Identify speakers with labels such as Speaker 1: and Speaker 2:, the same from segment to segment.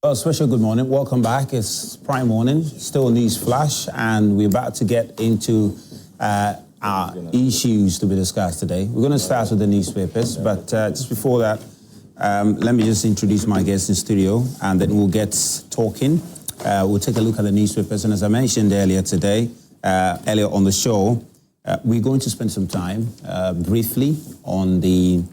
Speaker 1: Well, special good morning. Welcome back. It's Prime Morning, still news flash, and we're about to get into our issues to be discussed today. We're going to start with the newspapers, but just before that, let me just introduce my guests in studio, and then we'll get talking. We'll take a look at the newspapers, and as I mentioned earlier today, earlier on the show, we're going to spend some time briefly on the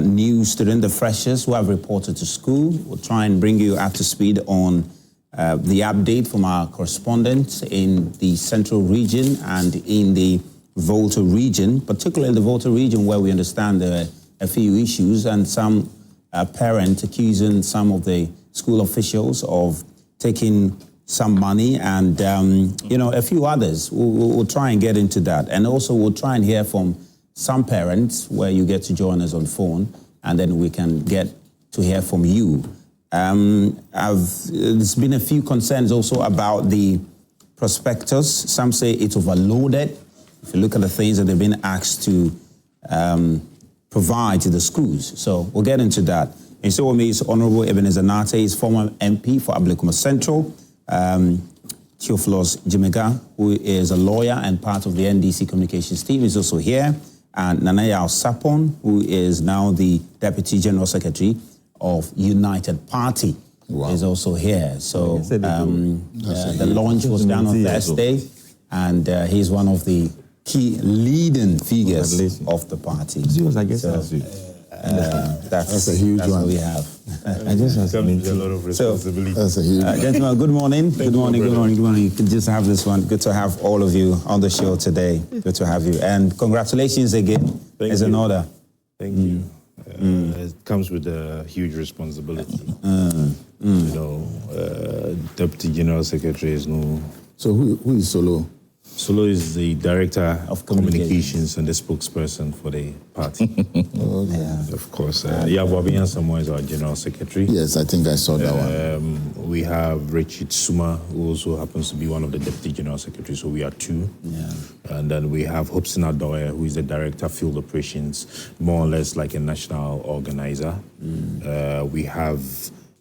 Speaker 1: new student, the freshers who have reported to school. We'll try and bring you up to speed on the update from our correspondents in the central region and in the Volta region, particularly in the Volta region where we understand there are a few issues and some parents accusing some of the school officials of taking some money and, a few others. We'll try and get into that. And also we'll try and hear from some parents where you get to join us on phone, and then we can get to hear from you. There's been a few concerns also about the prospectus. Some say it's overloaded. If you look at the things that they've been asked to provide to the schools. So we'll get into that. And so with me is Honorable Ebenezer Nate, he's former MP for Ablekuma Central. Theophilus Jimega, who is a lawyer and part of the NDC communications team, is also here. And Nanaya Sapon, who is now the Deputy General Secretary of United Party, is also here. So the launch was done on Thursday, and he's one of the key leading figures of the party. That's a huge one. We have. I just have a lot of responsibility. That's a huge one. Gentlemen, good morning. Good morning. You can just have this one. Good to have all of you on the show today. Good to have you. And congratulations again. It's an honor.
Speaker 2: Thank you. It comes with a huge responsibility. Deputy General Secretary is no...
Speaker 3: So who is Solo?
Speaker 2: Solo is the Director of Communications and the spokesperson for the party. Of course. Yabobian Samoa is our General Secretary.
Speaker 3: Yes, I think I saw that one.
Speaker 2: We have Richard Suma, who also happens to be one of the Deputy General Secretaries, so we are two.
Speaker 1: Yeah.
Speaker 2: And then we have Hobson Adoye, who is the Director of Field Operations, more or less like a national organizer. We have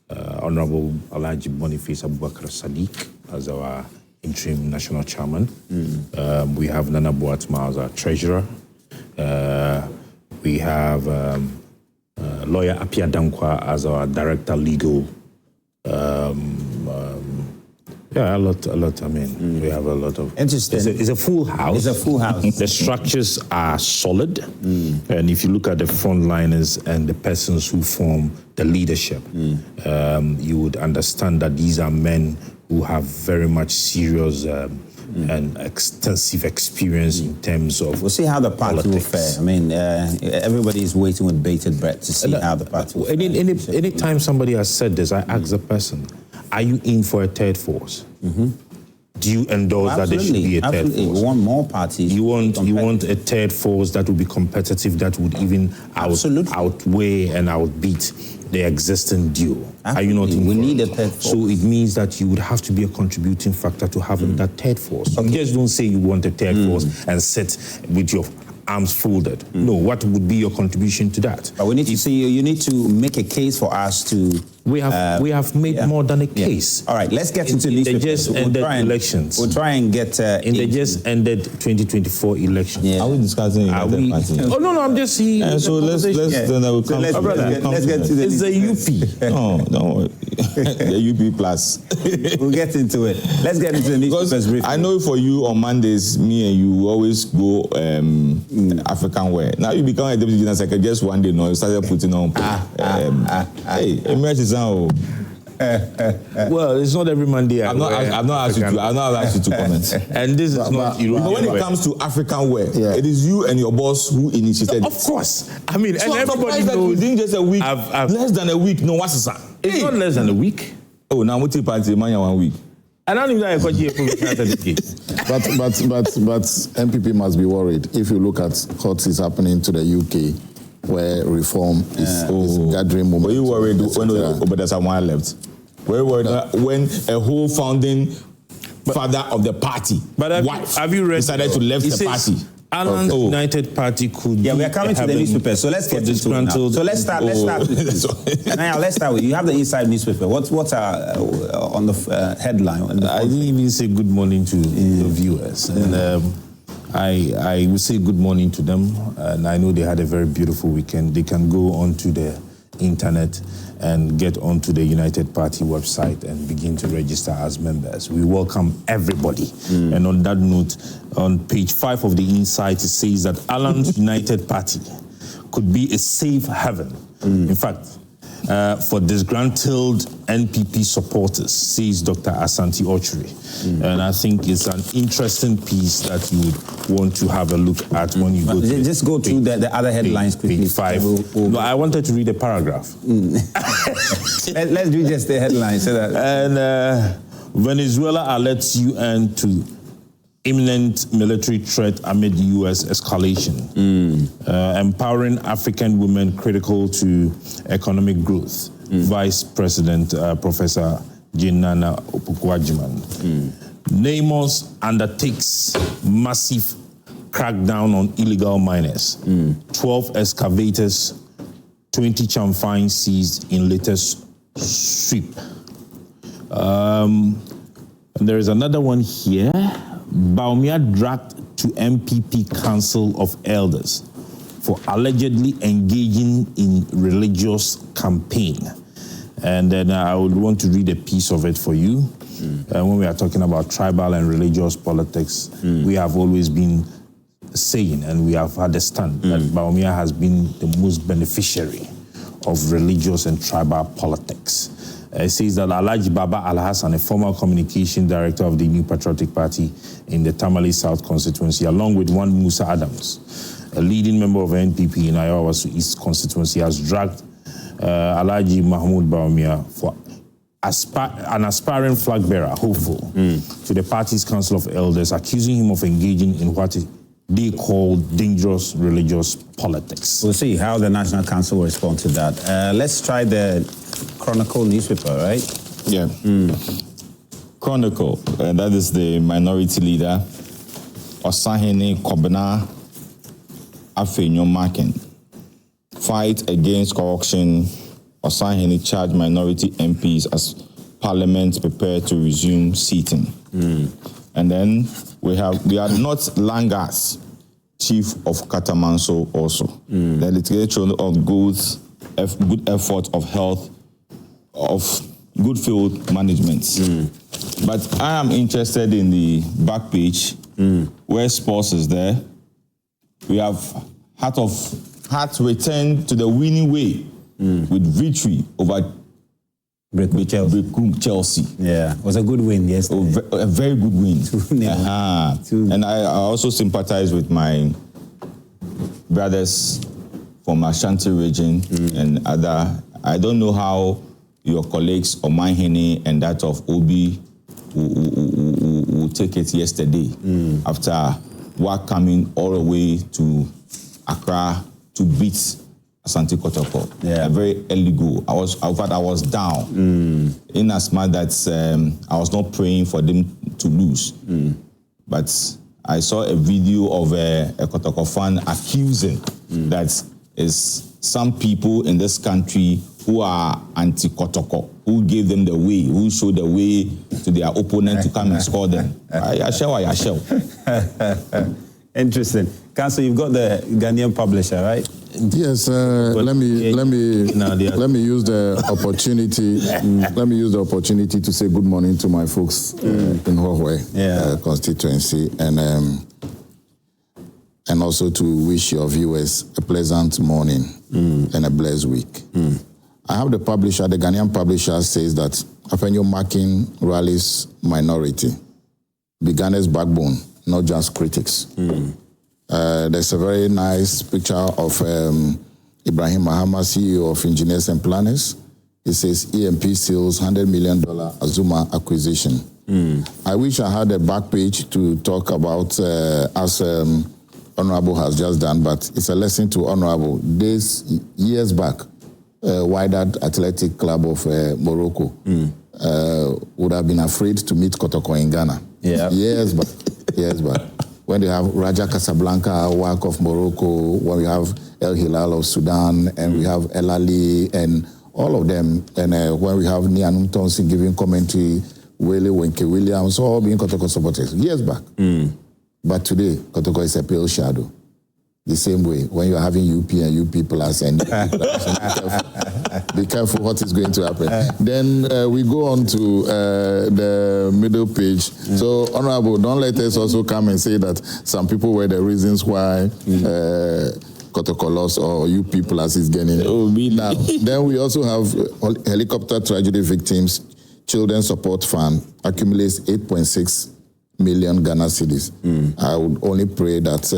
Speaker 2: Honorable Alhaji Boniface Abubakar Sadiq as our interim national chairman. We have Nana Boatma as our treasurer. We have lawyer Apia Dankwa as our director legal. A lot. I mean, we have a lot of...
Speaker 1: Interesting.
Speaker 2: It's a full house.
Speaker 1: It's a full house.
Speaker 2: The structures are solid. And if you look at the frontliners and the persons who form the leadership, you would understand that these are men who have very much serious and extensive experience in terms of
Speaker 1: We'll see how the party
Speaker 2: politics.
Speaker 1: will fare. I mean, everybody is waiting with bated breath to see how the party will fare.
Speaker 2: Anytime somebody has said this, I ask the person, are you in for a third force? Do you endorse that there should be a third force?
Speaker 1: We want more parties.
Speaker 2: You want a third force that will be competitive, that would even outweigh and outbeat the existing duo.
Speaker 1: Absolutely.
Speaker 2: Are you not in
Speaker 1: We
Speaker 2: for
Speaker 1: need
Speaker 2: it?
Speaker 1: a third force.
Speaker 2: So it means that you would have to be a contributing factor to having that third force. You just don't say you want a third force and sit with your arms folded. No, what would be your contribution to that?
Speaker 1: But we need to see you need to make a case for us to...
Speaker 2: We have made more than a case.
Speaker 1: All right, let's get into these.
Speaker 2: The just ended elections.
Speaker 1: We'll try and get
Speaker 2: in the just ended 2024 election.
Speaker 3: Are we discussing United Party?
Speaker 2: Oh no, I'm just seeing.
Speaker 3: So let's then we'll come.
Speaker 1: Let's get to the...
Speaker 2: It's the UP.
Speaker 3: No, don't worry. The UP plus.
Speaker 1: We'll get into it. Let's get into the newspapers briefly.
Speaker 3: I know for you on Mondays, me and you always go African wear. Now you become a deputy general secretary just one day. No, you started putting on. Hey, emergency.
Speaker 2: Well, it's not every Monday.
Speaker 3: I've not asked you to comment.
Speaker 2: And this is not European.
Speaker 3: But when it comes to African wear, it is you and your boss who initiated
Speaker 2: Of course. I mean,
Speaker 3: so
Speaker 2: and everybody
Speaker 3: that
Speaker 2: knows.
Speaker 3: within just a week, less than a week. No, what's that?
Speaker 2: It's not less than a week.
Speaker 3: Oh, now what party man 1 week.
Speaker 2: I don't even know if I got provisional certificate.
Speaker 4: But MPP must be worried if you look at what is happening to the UK, where reform is gathering momentum.
Speaker 3: Were you worried when Obeda Samuel left? Were you worried when a whole founding father of the party,
Speaker 2: But have you read
Speaker 3: decided to left the party?
Speaker 2: Alan's United Party could.
Speaker 1: Yeah, we are coming to the newspaper, so let's get into it now. So let's start. Let's start with you. Now, let's start with you. Have the inside newspaper. What's on the headline?
Speaker 2: I didn't even say good morning to the viewers, and I will say good morning to them. And I know they had a very beautiful weekend. They can go onto the internet and get onto the United Party website and begin to register as members. We welcome everybody. And on that note, on page 5 of the Insight, it says that Alan's United Party could be a safe haven. In fact, for disgruntled NPP supporters, says Dr. Asante Ochre. And I think it's an interesting piece that you would want to have a look at when you go to
Speaker 1: just go through the other headlines quickly.
Speaker 2: Page 5. No, I wanted to read a paragraph.
Speaker 1: Let's read just the headlines. So that...
Speaker 2: And Venezuela alerts UN to imminent military threat amid U.S. escalation. Empowering African women critical to economic growth. Vice President Professor Jinana Opukwajiman. Namos undertakes massive crackdown on illegal miners. 12 excavators, 20 chamfines seized in latest sweep. And there is another one here. Baumia dragged to MPP Council of Elders for allegedly engaging in religious campaign. And then I would want to read a piece of it for you. When we are talking about tribal and religious politics, we have always been saying, and we have had a stand, that Baumia has been the most beneficiary of religious and tribal politics. It says that Alhaji Baba Al-Hassan, a former communication director of the New Patriotic Party in the Tamale South constituency, along with one Musa Adams, a leading member of NPP in Ayawasu East constituency, has dragged Alhaji Mahmoud Baumia for an aspiring flag bearer, hopeful, to the party's Council of Elders, accusing him of engaging in what they call dangerous religious politics.
Speaker 1: We'll see how the National Council will respond to that. Let's try the Chronicle newspaper, right?
Speaker 3: Yeah. Chronicle, that is the minority leader, Osahene Kobena Afenyo Makin. Fight against corruption. Osahene charged minority MPs as Parliament prepared to resume seating. And then we are not Langas, Chief of Katamanso also. The literature of good effort of health, of good field management. But I am interested in the back page where sports is there. We have Heart returned to the winning way with victory over Chelsea.
Speaker 1: Yeah, it was a good win yesterday.
Speaker 3: A very good win. And I also sympathize with my brothers from Ashanti region and other. I don't know how your colleagues of Manhene and that of Obi will take it yesterday after work coming all the way to Accra to beat Asante Kotoko. A very early goal. I was down in as much that I was not praying for them to lose. But I saw a video of a Kotoko fan accusing that is some people in this country who are anti-Kotoko, who gave them the way, who showed the way to their opponent to come and score them. I shall.
Speaker 1: Interesting. Council, you've got the Ghanaian publisher, right?
Speaker 4: Yes. Let me use the opportunity. Let me use the opportunity to say good morning to my folks in Hohwe constituency, and also to wish your viewers a pleasant morning and a blessed week. I have the publisher. The Ghanaian publisher says that Afenyo Makin rallies minority, be Ghana's backbone, not just critics. There's a very nice picture of Ibrahim Mahama, CEO of Engineers and Planners. It says EMP seals $100 million Azuma acquisition. I wish I had a back page to talk about as Honorable has just done, but it's a lesson to Honorable. Years back, Wydad Athletic Club of Morocco would have been afraid to meet Kotoko in Ghana. Years back. when they have Raja Casablanca, WAC of Morocco, when we have El Hilal of Sudan, and we have El Ali, and all of them, and when we have Nianum Thompson giving commentary, Wele Wenke Williams, all being Kotoko supporters, years back. But today, Kotoko is a pale shadow. The same way, when you're having UP and UP plus, and be careful what is going to happen. Then we go on to the middle page. So, Honorable, don't let us also come and say that some people were the reasons why Kotoko lost or UP plus is getting. Now, then we also have helicopter tragedy victims, Children's Support Fund accumulates 8.6 million Ghana cedis. I would only pray that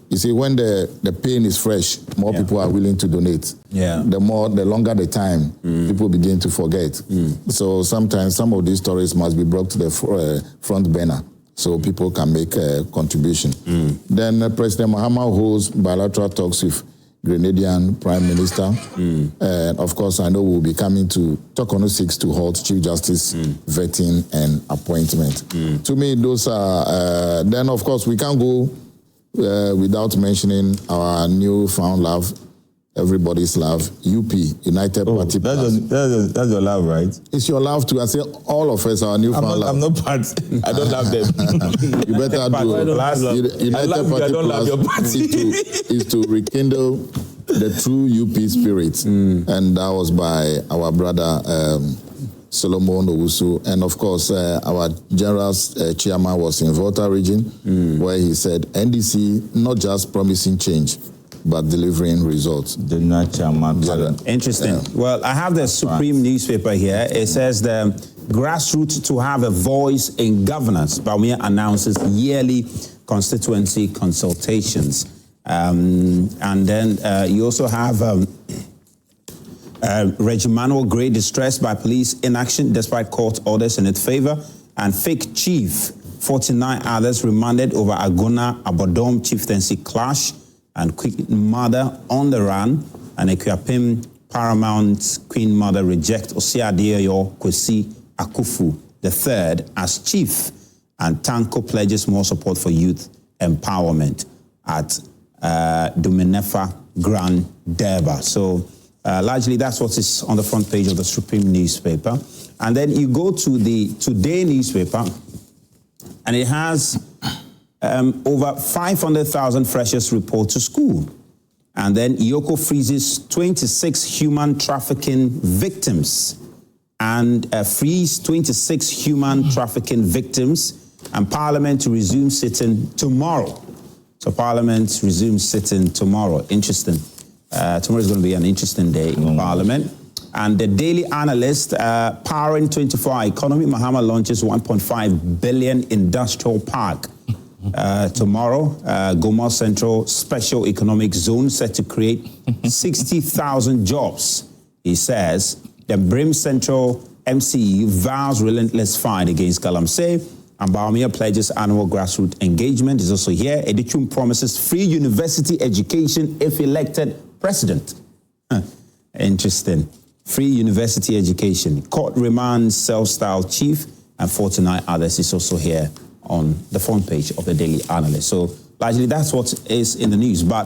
Speaker 4: you see, when the pain is fresh, more people are willing to donate. The longer the time, people begin to forget. So sometimes some of these stories must be brought to the front burner so people can make a contribution. Then President Mahama holds bilateral talks with Grenadian Prime Minister. And of course, I know we'll be coming to Talk on 6 to halt Chief Justice vetting and appointment. To me, those are, then of course, we can't go without mentioning our newfound love, everybody's love, UP, United Party.
Speaker 3: That's your love, right?
Speaker 4: It's your love too. I say all of us are newfound love.
Speaker 3: I'm not part. I don't love them.
Speaker 4: You better do. United Party Plus is to rekindle the true UP spirit. And that was by our brother Solomon Owusu, and of course our general chairman was in Volta region, where he said NDC not just promising change but delivering results.
Speaker 1: Interesting. Well, I have the Supreme newspaper here. It says the grassroots to have a voice in governance. Bawumia announces yearly constituency consultations, and then you also have Reggie Manuel Gray distressed by police inaction despite court orders in its favor, and fake chief, 49 others remanded over Agona Abodom chieftaincy clash, and Queen Mother on the run, and Equiapim Paramount Queen Mother reject Osiadeyo Kwesi Akufu III as chief, and Tanko pledges more support for youth empowerment at Duminefa Grand Derba. So largely, that's what is on the front page of the Supreme newspaper. And then you go to the Today newspaper, and it has over 500,000 freshers report to school. And then Yoko freezes 26 human trafficking victims, and frees 26 human trafficking victims, and Parliament to resume sitting tomorrow. So Parliament resumes sitting tomorrow. Interesting. Tomorrow is going to be an interesting day in Parliament. And the Daily Analyst, powering 24-hour economy, Mahama launches 1.5 billion industrial park. Tomorrow, Goma Central Special Economic Zone set to create 60,000 jobs. He says the Brim Central MCE vows relentless fight against Galamsey, and Bawumia pledges annual grassroots engagement. Is also here. Edichum promises free university education if elected president. Interesting. Free university education. Court remands self-styled chief, and 49 others is also here on the front page of the Daily Analyst. So largely that's what is in the news. But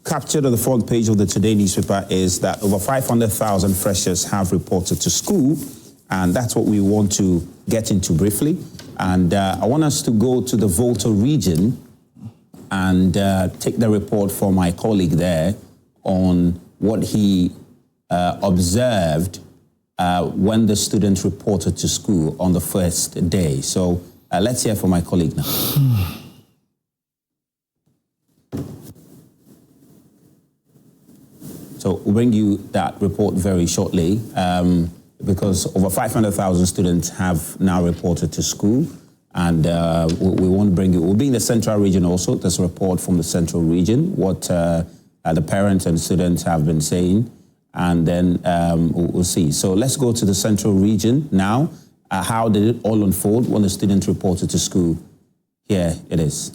Speaker 1: captured on the front page of the Today newspaper is that over 500,000 freshers have reported to school, and that's what we want to get into briefly. And I want us to go to the Volta region and take the report from my colleague there on what he observed when the students reported to school on the first day. So let's hear from my colleague now. So we'll bring you that report very shortly, because over 500,000 students have now reported to school, and we won't bring you. We'll be in the Central region also. There's a report from the Central region, what the parents and students have been saying, and then we'll see. So let's go to the Central region now. How did it all unfold when the students reported to school? Here it is.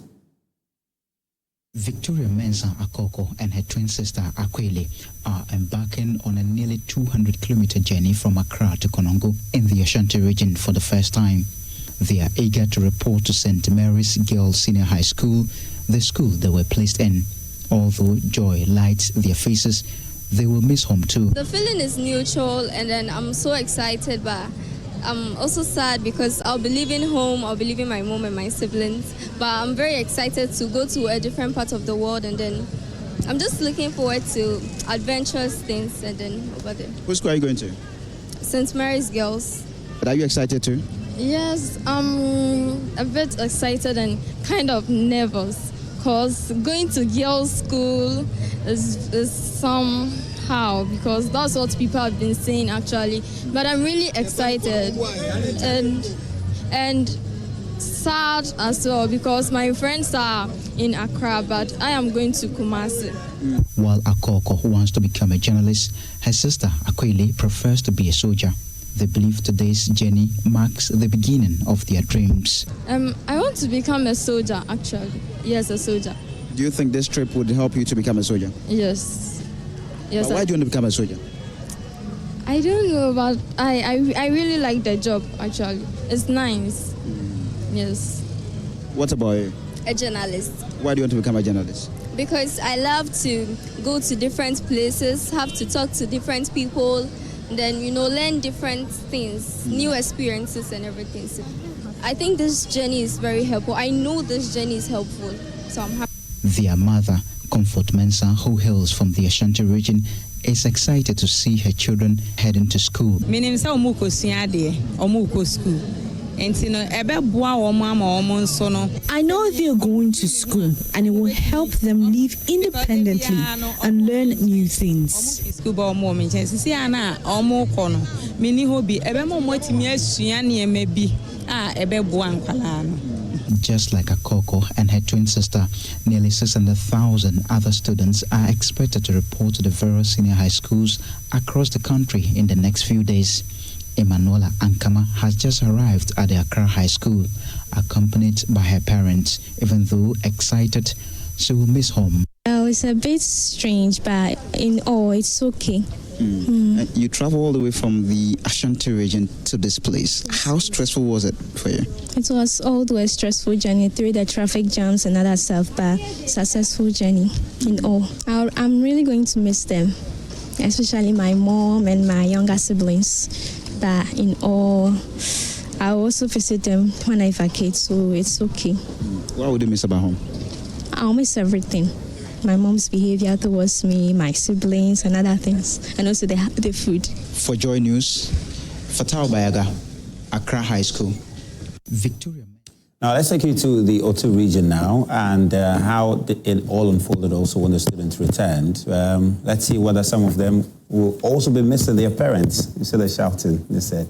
Speaker 5: Victoria Mensah Akoko and her twin sister Akwele are embarking on a nearly 200-kilometer journey from Accra to Konongo in the Ashanti region for the first time. They are eager to report to St. Mary's Girls Senior High School, the school they were placed in. Although joy lights their faces, they will miss home too.
Speaker 6: The feeling is neutral, and then I'm so excited, but I'm also sad because I'll be leaving home, I'll be leaving my mom and my siblings, but I'm very excited to go to a different part of the world, and then I'm just looking forward to adventurous things, and then over there.
Speaker 7: What school are you going to?
Speaker 6: St. Mary's Girls.
Speaker 7: But are you excited too?
Speaker 6: Yes, I'm a bit excited and kind of nervous because going to girls' school is somehow, because that's what people have been saying actually. But I'm really excited and sad as well because my friends are in Accra, but I am going to Kumasi.
Speaker 5: While Akoko wants to become a journalist, her sister Akwele prefers to be a soldier. They believe today's journey marks the beginning of their dreams.
Speaker 6: I want to become a soldier, actually. Yes, a soldier.
Speaker 7: Do you think this trip would help you to become a soldier?
Speaker 6: Yes. Yes.
Speaker 7: But why do you want to become a soldier?
Speaker 6: I don't know, but I really like the job, actually. It's nice. Yes.
Speaker 7: What about you?
Speaker 6: A journalist.
Speaker 7: Why do you want to become a journalist?
Speaker 6: Because I love to go to different places, have to talk to different people, then, learn different things, new experiences and everything. So I think this journey is very helpful. I know this journey is helpful, so I'm happy.
Speaker 5: Their mother, Comfort Mensah, who hails from the Ashanti region, is excited to see her children heading to school.
Speaker 8: My name is school. I
Speaker 9: know they are going to school and it will help them live independently and learn new things.
Speaker 5: Just like Akoko and her twin sister, nearly 600,000 other students are expected to report to the various senior high schools across the country in the next few days. Emanuela Ankama has just arrived at the Accra High School, accompanied by her parents. Even though excited, she will miss home.
Speaker 10: It's a bit strange, but in all, it's okay.
Speaker 7: You travel all the way from the Ashanti region to this place. How stressful was it for you?
Speaker 10: It was although a stressful journey through the traffic jams and other stuff, but successful journey in all. I'm really going to miss them, especially my mom and my younger siblings. But in all, I also visit them when I vacate, so it's okay.
Speaker 7: What would you miss about home?
Speaker 10: I'll miss everything. My mom's behavior towards me, my siblings, and other things, and also the food.
Speaker 7: For Joy News, Fatal Bayaga, Accra High School.
Speaker 5: Victoria.
Speaker 1: Now let's take you to the Otu region now and how it all unfolded also when the students returned. Let's see whether some of them will also be missing their parents. Instead of shouting, they said.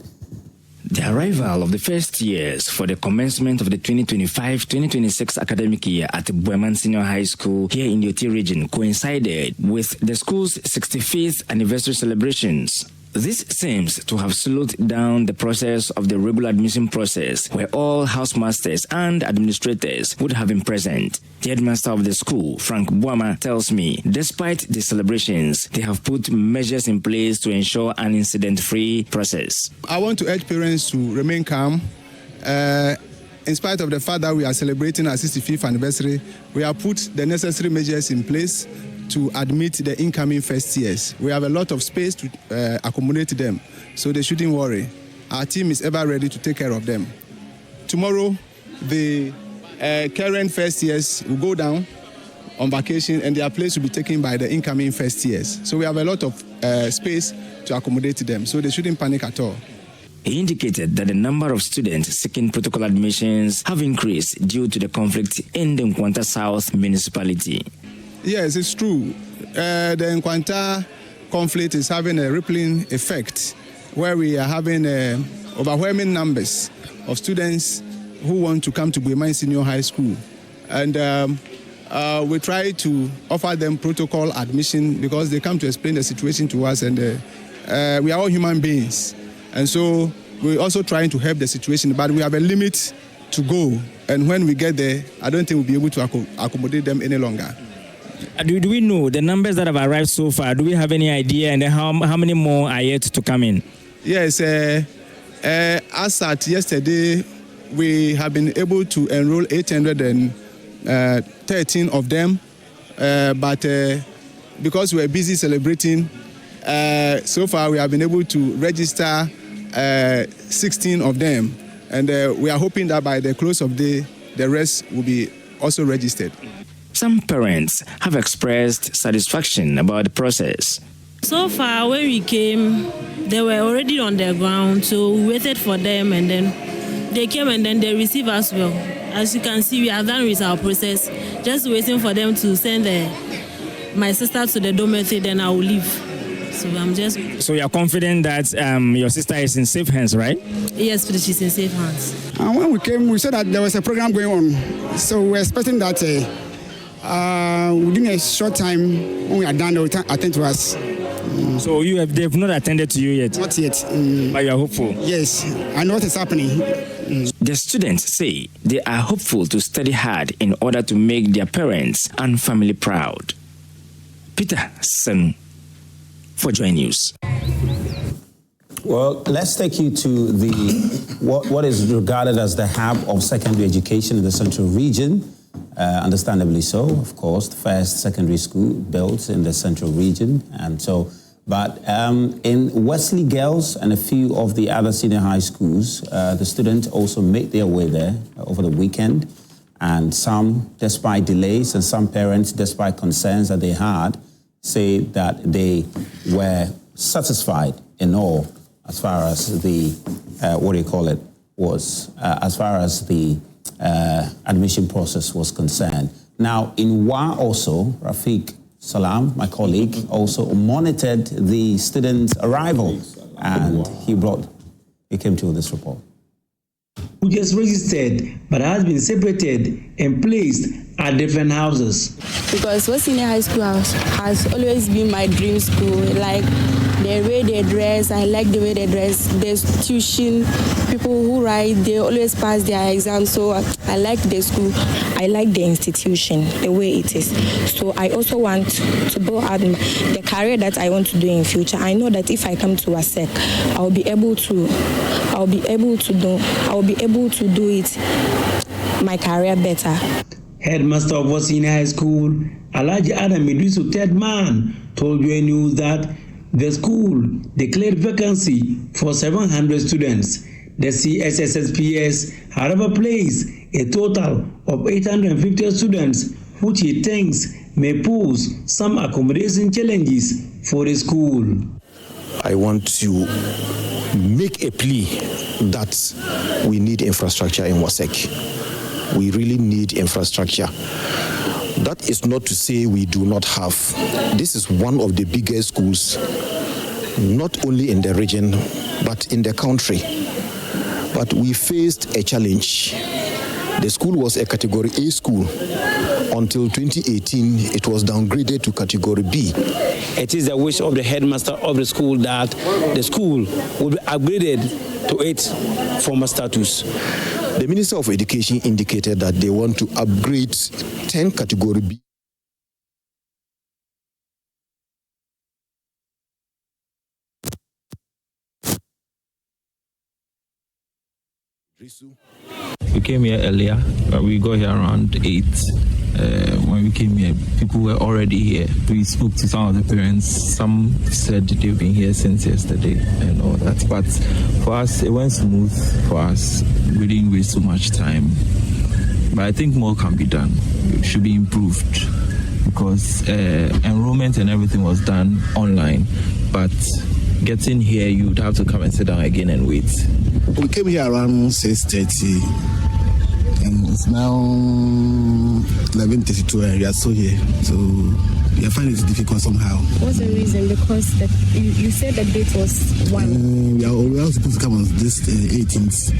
Speaker 11: The arrival of the first years for the commencement of the 2025-2026 academic year at Bueman Senior High School here in the Otu region coincided with the school's 65th anniversary celebrations. This seems to have slowed down the process of the regular admission process, where all housemasters and administrators would have been present. The headmaster of the school, Frank Boama, tells me, despite the celebrations, they have put measures in place to ensure an incident-free process.
Speaker 12: I want to urge parents to remain calm. In spite of the fact that we are celebrating our 65th anniversary, we have put the necessary measures in place to admit the incoming first years. We have a lot of space to accommodate them, so they shouldn't worry. Our team is ever ready to take care of them. Tomorrow, the current first years will go down on vacation and their place will be taken by the incoming first years. So we have a lot of space to accommodate them, so they shouldn't panic at all.
Speaker 11: He indicated that the number of students seeking protocol admissions have increased due to the conflict in the Nkwanta South municipality.
Speaker 12: Yes, it's true. The Nkwanta conflict is having a rippling effect where we are having overwhelming numbers of students who want to come to Bueman Senior High School. And we try to offer them protocol admission because they come to explain the situation to us, and we are all human beings. And so we're also trying to help the situation, but we have a limit to go. And when we get there, I don't think we'll be able to accommodate them any longer.
Speaker 11: Do we know the numbers that have arrived so far? Do we have any idea, and how many more are yet to come in?
Speaker 12: Yes, as at yesterday, we have been able to enroll 813 of them, but because we're busy celebrating, so far we have been able to register 16 of them, and we are hoping that by the close of the day, the rest will be also registered.
Speaker 11: Some parents have expressed satisfaction about the process.
Speaker 8: So far, when we came, they were already on the ground, so we waited for them, and then they came and then they received us well. As you can see, we are done with our process, just waiting for them to send my sister to the dormitory, then I will leave. So So
Speaker 11: you are confident that your sister is in safe hands, right?
Speaker 8: Yes, but she's in safe hands.
Speaker 13: And when we came, we saw that there was a program going on. So we're expecting that within a short time, when we are done, they will attend to us.
Speaker 11: So they've not attended to you yet?
Speaker 13: Not yet.
Speaker 11: But you are hopeful?
Speaker 13: Yes, I know what is happening.
Speaker 11: The students say they are hopeful to study hard in order to make their parents and family proud. Peter Sen for Joy News.
Speaker 1: Well, let's take you to what is regarded as the hub of secondary education in the Central Region. Understandably so, of course, the first secondary school built in the Central Region. But in Wesley Girls and a few of the other senior high schools, the students also made their way there over the weekend. And some, despite delays, and some parents, despite concerns that they had, say that they were satisfied in all as far as the, as far as the admission process was concerned. Now, in WA also, Rafiq Salam, my colleague, also monitored the students' arrival, and he came to this report.
Speaker 14: Who just registered but has been separated and placed at different houses.
Speaker 15: Because West Senior High School has always been my dream school. Like the way they dress, I like the way they dress. There's tuition, people who write, they always pass their exams. So I like the school. I like the institution, the way it is. So I also want to build out the career that I want to do in future. I know that if I come to ASEC, I'll be able to do it, my career better.
Speaker 14: Headmaster of West Senior High School, Alhaji Adam Idrisu, third man, told Joy News that the school declared vacancy for 700 students. The SHS, however, placed a total of 850 students, which he thinks may pose some accommodation challenges for the school.
Speaker 16: I want to make a plea that we need infrastructure in WASEC. We really need infrastructure. That is not to say we do not have. This is one of the biggest schools, not only in the region, but in the country. But we faced a challenge. The school was a Category A school. Until 2018, it was downgraded to Category B.
Speaker 14: It is the wish of the headmaster of the school that the school will be upgraded to its former status.
Speaker 16: The Minister of Education indicated that they want to upgrade 10 Category B.
Speaker 17: We came here earlier, but we got here around 8. When we came here, people were already here. We spoke to some of the parents. Some said they've been here since yesterday and all that. But for us, it went smooth for us. We didn't waste so much time. But I think more can be done. It should be improved because enrollment and everything was done online. But getting here, you would have to come and sit down again and wait.
Speaker 18: We came here around 6:30, and it's now 11:32, and we are still here. So we are finding it difficult somehow.
Speaker 15: What's the reason? Because you said the date was 1.
Speaker 18: We are supposed to come on this 18th.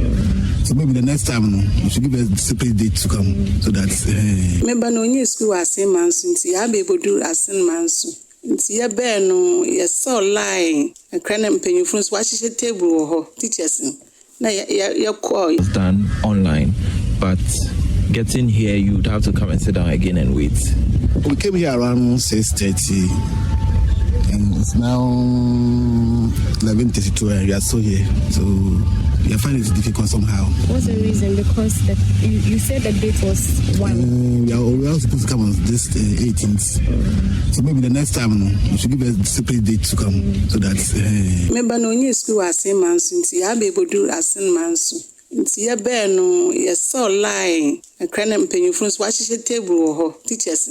Speaker 18: So maybe the next time we should give a separate date to come, so that.
Speaker 19: Remember, no new school was same months since you have able to do as same months. Ntia be no ye so line e kran mpanyufo so wahye table ho teachers na ye call
Speaker 17: it's done online, but getting here you would have to come and sit down again and wait.
Speaker 18: We came here around 6:30, and it's now 11:32, and we are still here. So I find it difficult somehow.
Speaker 9: What's the reason? Because you said the date was 1.
Speaker 18: We are supposed to come on this 18th. So maybe the next time you should give a separate date to come. So that.
Speaker 19: Remember, no new school was same man since you have able to do as same man. It's your bear no, you saw lying. A cranham penny from Swatch table or teachers.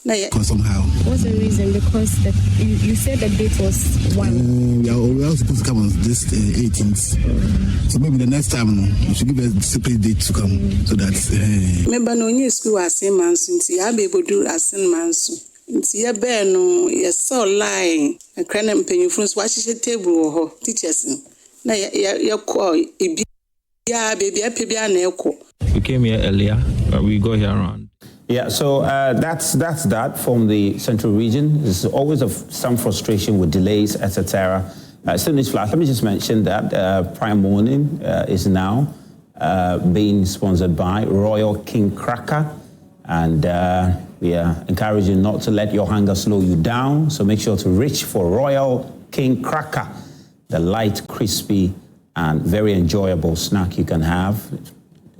Speaker 18: Somehow.
Speaker 9: What's the reason? Because you said the date was 1.
Speaker 18: We are supposed to come on this 18th. So maybe the next time you should give a separate date to come. So that.
Speaker 19: Remember, no new school was same man since you have able to do as same man. It's your bear no, you saw lying. A cranham penny from Swatch table or teachers. Your call, yeah, baby,
Speaker 17: we came here earlier, but we got here around.
Speaker 1: Yeah, so that's that from the central region. There's always some frustration with delays, etc. Still needs flash. Let me just mention that Prime Morning is now being sponsored by Royal King Cracker, and we are encouraging not to let your hunger slow you down. So make sure to reach for Royal King Cracker, the light, crispy, and very enjoyable snack you can have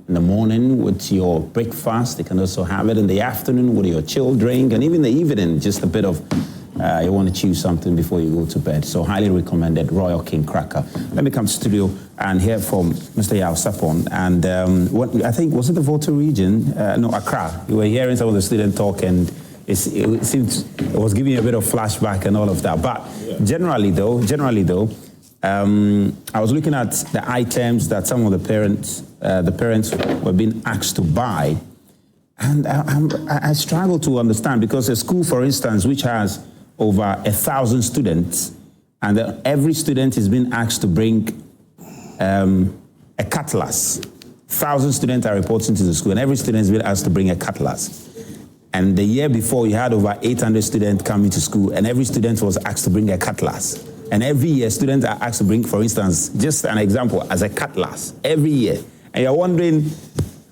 Speaker 1: in the morning with your breakfast. You can also have it in the afternoon with your chill drink, and even the evening, just a bit of, you want to chew something before you go to bed. So highly recommended, Royal King Cracker. Let me come to studio and hear from Mr. Yao Sapon. And what I think, was it the Volta region? No, Accra. You were hearing some of the students talk, and it seemed it was giving you a bit of flashback and all of that. But generally though, I was looking at the items that some of the parents were being asked to buy, and I struggle to understand, because a school, for instance, which has over 1,000 students, and every student is being asked to bring a cutlass. 1,000 students are reporting to the school, and every student is being asked to bring a cutlass. And the year before, you had over 800 students coming to school, and every student was asked to bring a cutlass. And every year, students are asked to bring, for instance, just an example, as a cutlass, every year. And you're wondering,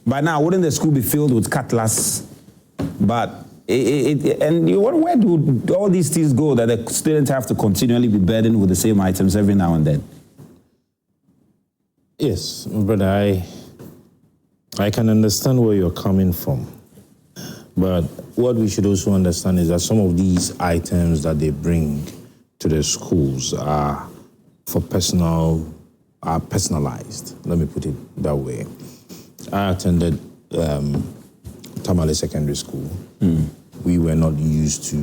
Speaker 1: by now, wouldn't the school be filled with cutlass? But, and you wonder, where do all these things go that the students have to continually be burdened with the same items every now and then?
Speaker 2: Yes, but I can understand where you're coming from. But what we should also understand is that some of these items that they bring to the schools are personalized. Let me put it that way. I attended Tamale Secondary School. We were not used to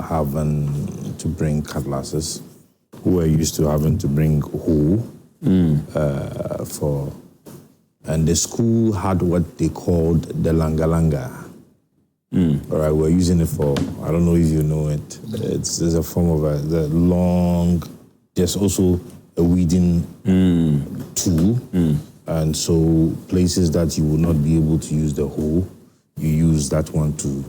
Speaker 2: having to bring cutlasses. We were used to having to bring hoe and the school had what they called the langa. All right, we're using it for, I don't know if you know it. It's a form of the long, there's also a weeding tool. And so places that you will not be able to use the hoe, you use that one to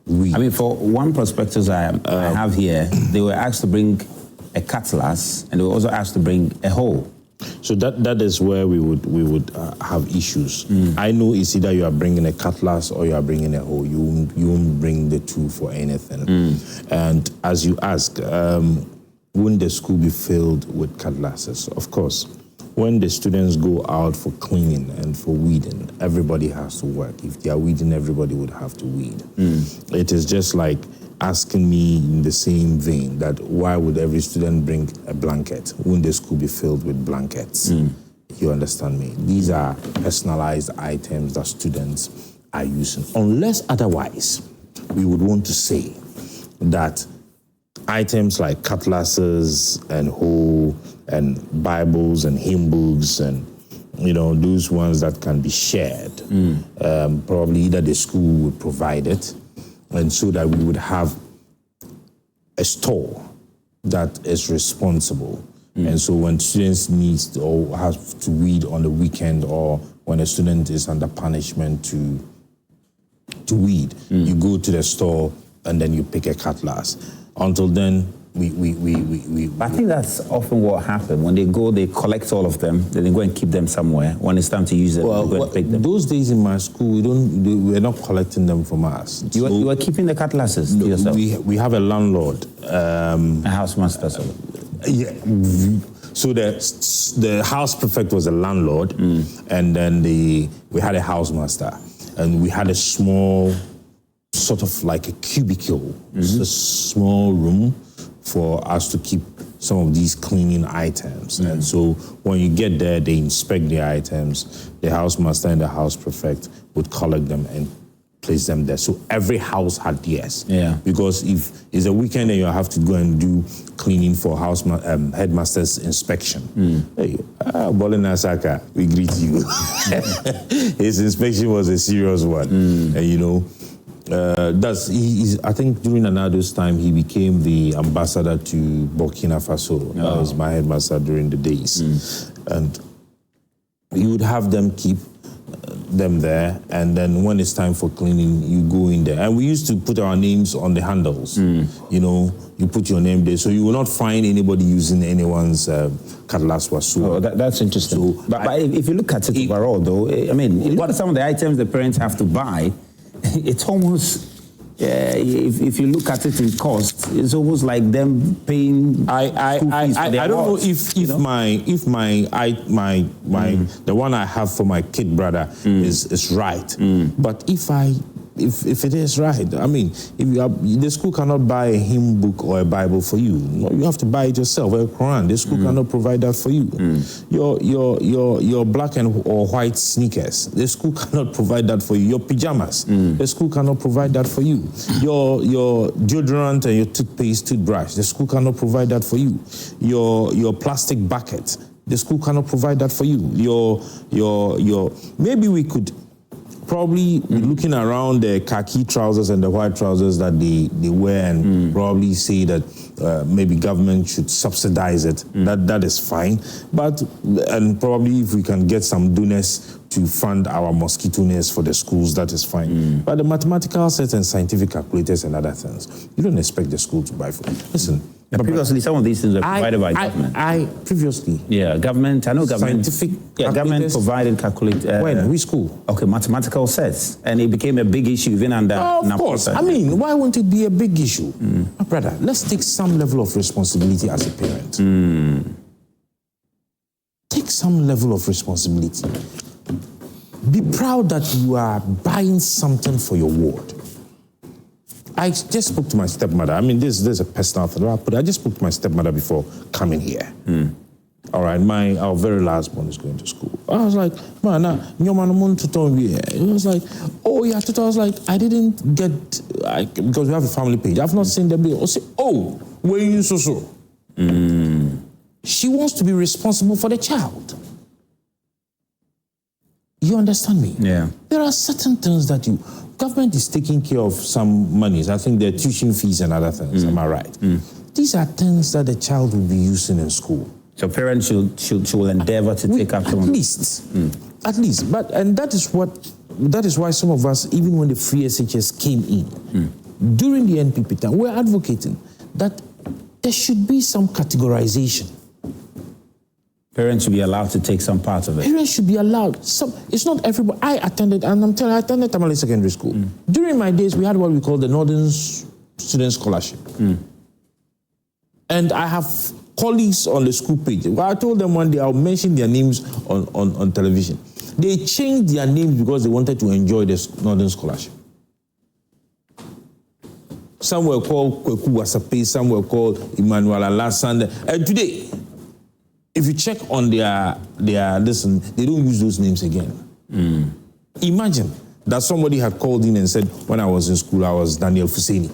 Speaker 2: weed.
Speaker 1: I mean, for one prospectus I have here, they were asked to bring a cutlass, and they were also asked to bring a hoe.
Speaker 2: So that is where we would have issues. I know it's either you are bringing a cutlass or you are bringing a hoe. You won't bring the two for anything. And as you ask, wouldn't the school be filled with cutlasses? Of course. When the students go out for cleaning and for weeding, everybody has to work. If they are weeding, everybody would have to weed. It is just like asking me in the same vein that why would every student bring a blanket? Wouldn't the school be filled with blankets? You understand me? These are personalized items that students are using. Unless otherwise, we would want to say that items like cutlasses and hoe and Bibles and hymn books and those ones that can be shared, probably either the school would provide it, and so that we would have a store that is responsible. And so when students need or have to read on the weekend, or when a student is under punishment to weed, you go to the store and then you pick a cutlass. Until then, we
Speaker 1: I think that's often what happens. When they go, they collect all of them, then they go and keep them somewhere. When it's time to use them, they go and pick them.
Speaker 2: Those days in my school, we're not collecting them from us.
Speaker 1: You were keeping the cutlasses yourself?
Speaker 2: We have a landlord.
Speaker 1: A housemaster.
Speaker 2: Yeah. So the house prefect was the landlord, and then we had a housemaster, and we had a small, sort of like a cubicle, a small room for us to keep some of these cleaning items. And so when you get there, they inspect the items. The housemaster and the house prefect would collect them and place them there. So every house had theirs.
Speaker 1: Yeah.
Speaker 2: Because if it's a weekend and you have to go and do cleaning for headmaster's inspection. Hey, Bolina Saka, we greet you. His inspection was a serious one. And you know, I think during Anado's time, he became the ambassador to Burkina Faso. That was my headmaster during the days. And you would have them keep them there, and then when it's time for cleaning, you go in there. And we used to put our names on the handles. You know, you put your name there, so you will not find anybody using anyone's cutlass wasu.
Speaker 1: Oh, that's interesting. So, but if you look at it overall, though, I mean, look at some of the items the parents have to buy. It's almost, if you look at it in cost, it's almost like them paying.
Speaker 2: I don't know if the one I have for my kid brother is right, but if it is right, I mean, the school cannot buy a hymn book or a Bible for you. You have to buy it yourself. Or a Quran. The school cannot provide that for you. Your black or white sneakers. The school cannot provide that for you. Your pajamas. The school cannot provide that for you. Your deodorant and your toothbrush. The school cannot provide that for you. Your plastic bucket. The school cannot provide that for you. Your maybe we could probably looking around the khaki trousers and the white trousers that they wear and probably say that maybe government should subsidize it. That is fine. And probably if we can get some donors to fund our mosquito nets for the schools, that is fine. But the mathematical sets and scientific calculators and other things, you don't expect the school to buy for. Listen.
Speaker 1: Previously, some of these things were provided by government.
Speaker 2: Previously?
Speaker 1: Yeah, government. I know government.
Speaker 2: Scientific.
Speaker 1: Yeah, government provided calculator.
Speaker 2: When? Which school?
Speaker 1: Okay, mathematical sets, and it became a big issue even under.
Speaker 2: Of course. I mean, why won't it be a big issue, my brother? Let's take some level of responsibility as a parent. Take some level of responsibility. Be proud that you are buying something for your ward. I just spoke to my stepmother. I mean, there's a personal thing, but I just spoke to my stepmother before coming here. All right, our very last one is going to school. I was like, man, your man to tell me. It was like, oh yeah, I was like, I didn't get because we have a family page. I've not seen the bill. I say, oh, where you so? She wants to be responsible for the child. You understand me?
Speaker 1: Yeah.
Speaker 2: There are certain things that government is taking care of some monies. I think their tuition fees and other things. Am I right? These are things that the child will be using in school.
Speaker 1: So parents should endeavor to take up some.
Speaker 2: At least. But that is why some of us, even when the free SHS came in, during the NPP time, we're advocating that there should be some categorization.
Speaker 1: Parents should be allowed to take some part of it.
Speaker 2: Parents should be allowed. It's not everybody. I attended Tamale Secondary School. During my days, we had what we call the Northern Student Scholarship. And I have colleagues on the school page. Well, I told them one day I'll mention their names on television. They changed their names because they wanted to enjoy the Northern Scholarship. Some were called Kweku Wasape, some were called Emmanuel Alassane. And today, if you check on their listen, they don't use those names again. Imagine that somebody had called in and said, when I was in school, I was Daniel Fuseni.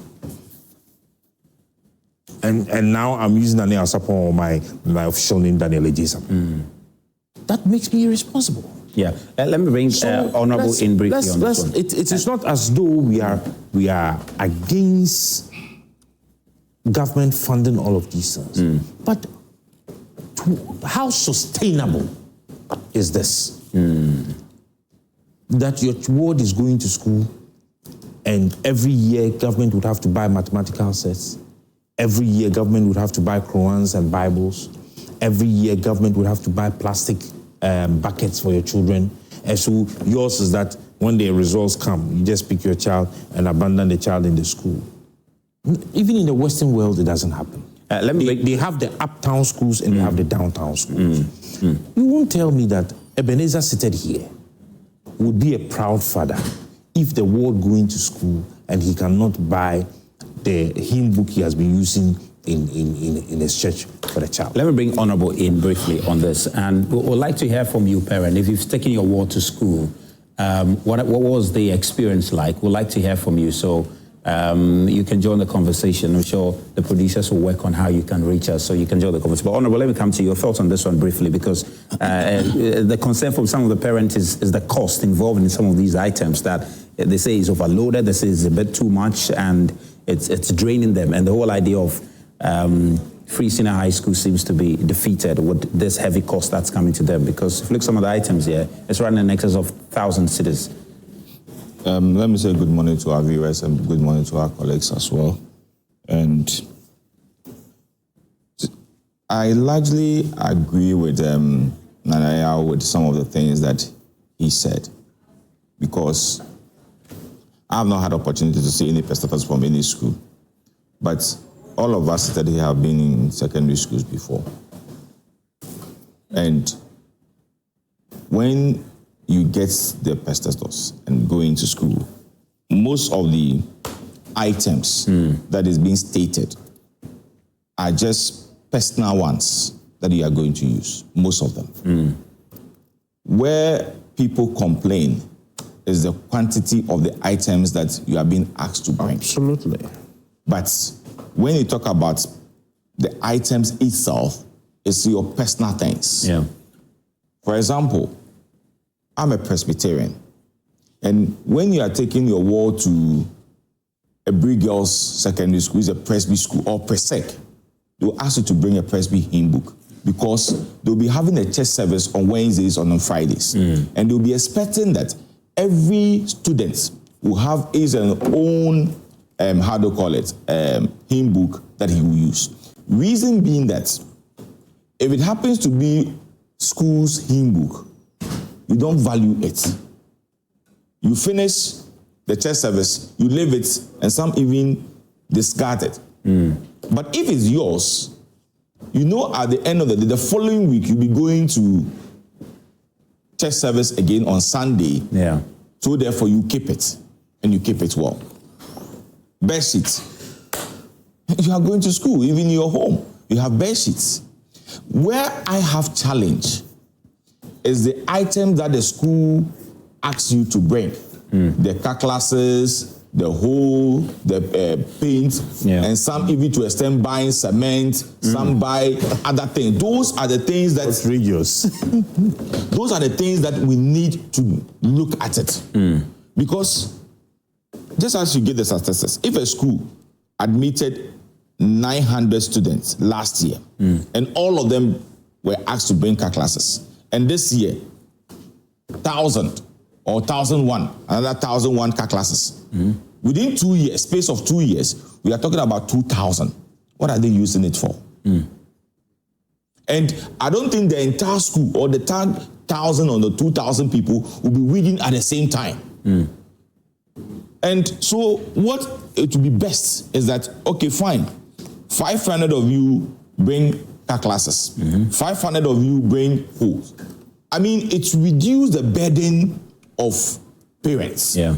Speaker 2: And now I'm using Daniel Sapon or my official name, Daniel Ejesa. That makes me irresponsible.
Speaker 1: Yeah. Let me bring Honorable in briefly on this one.
Speaker 2: It is not as though we are against government funding all of these things. But how sustainable is this? That your ward is going to school and every year government would have to buy mathematical sets. Every year government would have to buy Qurans and Bibles. Every year government would have to buy plastic buckets for your children. And so yours is that when the results come, you just pick your child and abandon the child in the school. Even in the Western world, it doesn't happen. They have the uptown schools and they have the downtown schools. You won't tell me that Ebenezer seated here would be a proud father if the ward going to school and he cannot buy the hymn book he has been using in his church for the child.
Speaker 1: Let me bring Honorable in briefly on this, and we'd like to hear from you, parent. If you've taken your ward to school, what was the experience like? We'd like to hear from you, so you can join the conversation. I'm sure the producers will work on how you can reach us, so you can join the conversation. But Honorable, let me come to your thoughts on this one briefly, because the concern from some of the parents is the cost involved in some of these items that they say is overloaded, they say is a bit too much, and it's draining them. And the whole idea of free senior high school seems to be defeated with this heavy cost that's coming to them. Because if you look at some of the items here, it's running in excess of 1,000 cedis.
Speaker 3: Let me say good morning to our viewers and good morning to our colleagues as well. And I largely agree with Nanaya with some of the things that he said, because I have not had opportunity to see any prestataries from any school, but all of us that have been in secondary schools before. And when you get the prestataries and go into school, most of the items that is being stated are just personal ones that you are going to use, most of them. Where people complain is the quantity of the items that you are being asked to bring.
Speaker 2: Absolutely.
Speaker 3: But when you talk about the items itself, it's your personal things.
Speaker 1: Yeah.
Speaker 3: For example, I'm a Presbyterian, and when you are taking your ward to a Brig Girls Secondary School, it's a Presby school, or Presec, they will ask you to bring a Presby hymn book, because they'll be having a church service on Wednesdays or on Fridays. And they'll be expecting that every student will have his own, hymn book that he will use. Reason being that if it happens to be school's hymn book, you don't value it. You finish the church service, you leave it, and some even discard it. But if it's yours, you know at the end of the day, the following week, you'll be going to church service again on Sunday.
Speaker 1: Yeah.
Speaker 3: So therefore, you keep it, and you keep it well. Bed sheets. You are going to school, even in your home, you have bed sheets. Where I have challenge is the item that the school asks you to bring. The car classes, the hole, the paint, and some even to extend buying cement, some buy other things. Those are the things that... Those are the things that we need to look at it. Because just as you get the statistics, if a school admitted 900 students last year, and all of them were asked to bring car classes, and this year, 1,000 or 1,001, another 1,001 car classes. Within 2 years, space of 2 years, we are talking about 2,000. What are they using it for? And I don't think the entire school or the 1,000 or the 2,000 people will be reading at the same time. And so what it would be best is that, okay, fine, 500 of you bring car classes, 500 of you bring holes. I mean, it's reduced the burden of parents.
Speaker 1: Yeah.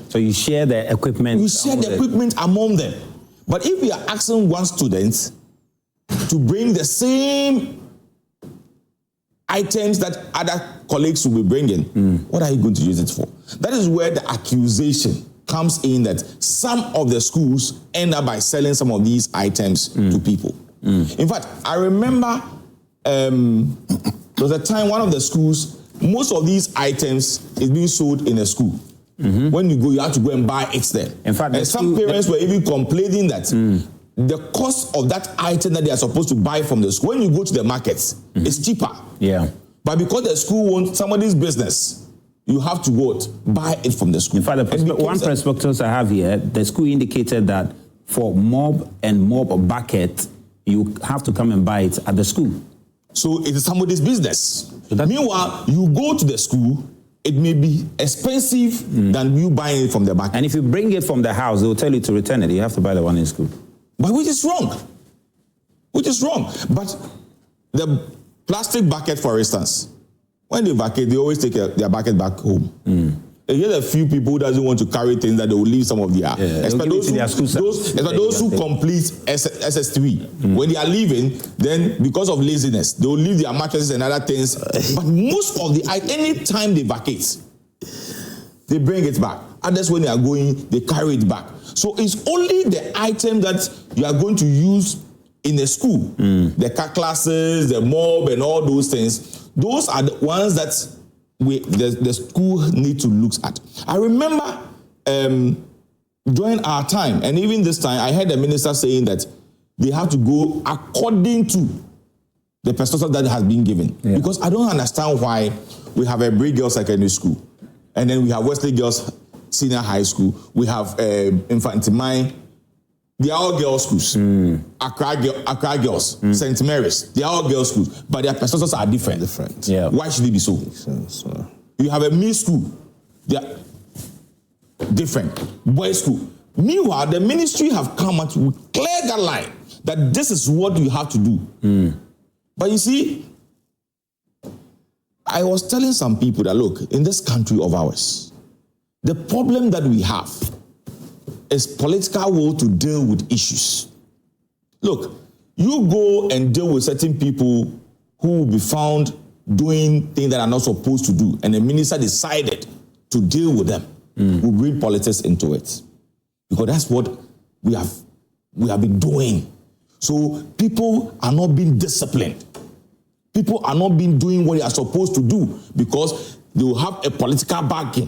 Speaker 1: So you share the equipment.
Speaker 3: You share the equipment among them. But if we are asking one student to bring the same items that other colleagues will be bringing, what are you going to use it for? That is where the accusation comes in, that some of the schools end up by selling some of these items to people. In fact, I remember there was a time one of the schools, most of these items is being sold in a school. When you go, you have to go and buy it there. In fact, and some parents were even complaining that the cost of that item that they are supposed to buy from the school, when you go to the markets, it's cheaper.
Speaker 1: Yeah.
Speaker 3: But because the school wants somebody's business, you have to go buy it from the school.
Speaker 1: In fact, one prospectus I have here, the school indicated that for mob and mob bucket, you have to come and buy it at the school.
Speaker 3: So it is somebody's business. Meanwhile, you go to the school, it may be expensive than you buying it from the market.
Speaker 1: And if you bring it from the house, they will tell you to return it. You have to buy the one in school.
Speaker 3: But which is wrong. which is wrong. But the plastic bucket, for instance, when they vacate, they always take their bucket back home. And yet a few people who doesn't want to carry things that they will leave some of their, especially those who complete SS3. When they are leaving, then because of laziness, they will leave their mattresses and other things. But most of any time they vacate, they bring it back. Others, when they are going, they carry it back. So it's only the item that you are going to use in the school, the car classes, the mob, and all those things. Those are the ones that the school need to look at. I remember during our time, and even this time, I heard the minister saying that they have to go according to the percentage that has been given. Because I don't understand why we have a Bray Girls Secondary School, and then we have Wesley Girls Senior High School, we have Infantimine. They are all girls' schools. Accra Girls, St. Mary's, they are all girls' schools, but their percentages are different. Why should it be so? You have a mixed school, they are different. Boys' school. Meanwhile, the ministry have come out with clear guideline that this is what you have to do. But you see, I was telling some people that, look, in this country of ours, the problem that we have is political will to deal with issues. Look, you go and deal with certain people who will be found doing things that are not supposed to do, and the minister decided to deal with them. We bring politics into it, because that's what we have been doing. So people are not being disciplined. People are not being doing what they are supposed to do because they will have a political bargain,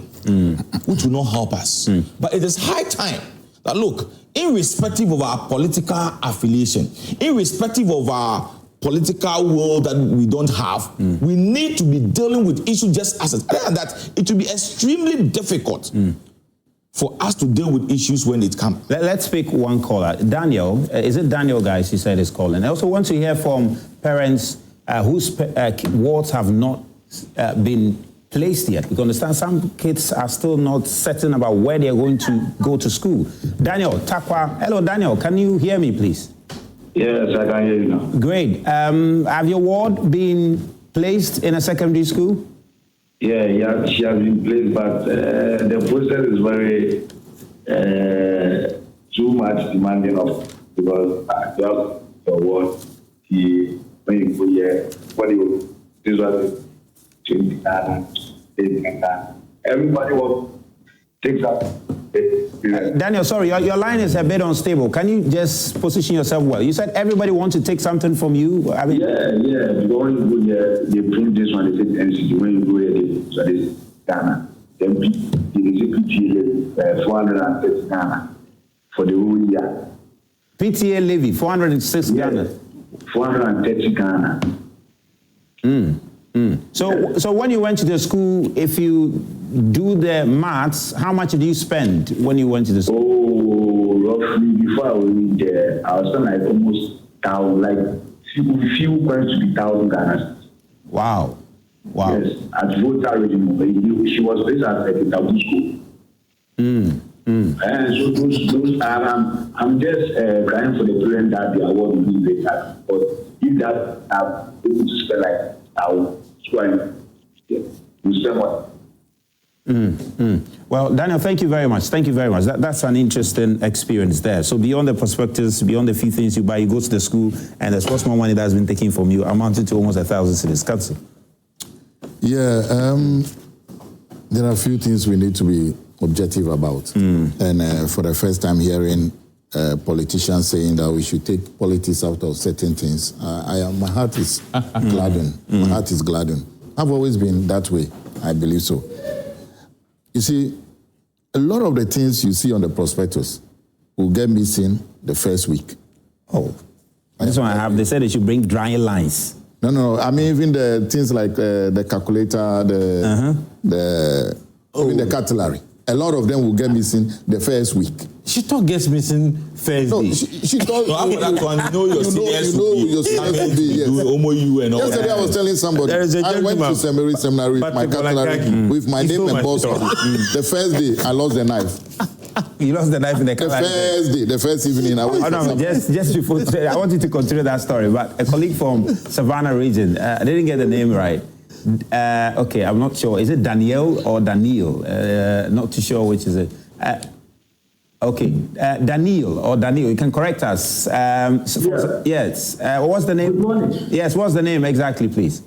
Speaker 3: which will not help us. But it is high time that, look, irrespective of our political affiliation, irrespective of our political will that we don't have, we need to be dealing with issues just as that. It will be extremely difficult for us to deal with issues when it comes.
Speaker 1: Let's pick one caller. Daniel, is it Daniel, guys, you said is calling? I also want to hear from parents whose wards have not been placed yet. We understand some kids are still not certain about where they're going to go to school. Daniel, Takwa. Hello, Daniel. Can you hear me, please?
Speaker 20: Yes, I can hear you now.
Speaker 1: Great. Have your ward been placed in a secondary school?
Speaker 20: Yeah, she has been placed, but the process is very too much demanding of, because just the ward, when you go here, what you this was 20 everybody will take that.
Speaker 1: Daniel, sorry, your line is a bit unstable. Can you just position yourself well? You said everybody wants to take something from you. I mean,
Speaker 20: yeah. Because when you go here, they print this one, they say NCG. When you go here, they say Ghana. Then they say PTA 430 Ghana for the whole year.
Speaker 1: PTA levy 406 Ghana.
Speaker 20: 430 Ghana.
Speaker 1: So when you went to the school, if you do the maths, how much did you spend when you went to the school?
Speaker 20: Oh, roughly before I went there, I was spending like almost 1,000, like few going to be 1,000 Ghana.
Speaker 1: Wow.
Speaker 20: Yes, at Volta Region, she was based at the Tabu school. And so those I'm just crying for the parents that the award will be better. But if that I'm able to spend like 1,000.
Speaker 1: Well, Daniel, thank you very much. Thank you very much. That's an interesting experience there. So beyond the prospectus, beyond the few things you buy, you go to the school, and there's what's more money that's been taken from you, amounted to almost 1,000 cedis. Council.
Speaker 4: Yeah, there are a few things we need to be objective about. And for the first time hearing politicians saying that we should take politics out of certain things, my heart is gladdened. My heart is gladdened. I've always been that way. I believe so. You see, a lot of the things you see on the prospectus will get missing the first week.
Speaker 1: Oh, this one I have. They said they should bring drying lines.
Speaker 4: No. I mean, even the things like the calculator, even the cutlery. A lot of them will get missing the first week.
Speaker 2: She thought gets missing first day.
Speaker 4: She thought
Speaker 3: that one, you know your seniors will be.
Speaker 4: Yes. Yesterday I was telling somebody, I went to seminary with my cutlery, with my name and boss. The first day I lost the knife.
Speaker 1: You lost the knife in the car.
Speaker 4: The first evening.
Speaker 1: Just before, I want you to continue that story. But a colleague from Savannah region, I didn't get the name right. Okay, I'm not sure. Is it Daniel or Daniel? Not too sure which is it. Okay, Daniel or Daniel, you can correct us. Yes. What's the name?
Speaker 21: Good morning.
Speaker 1: Yes, what's the name exactly, please?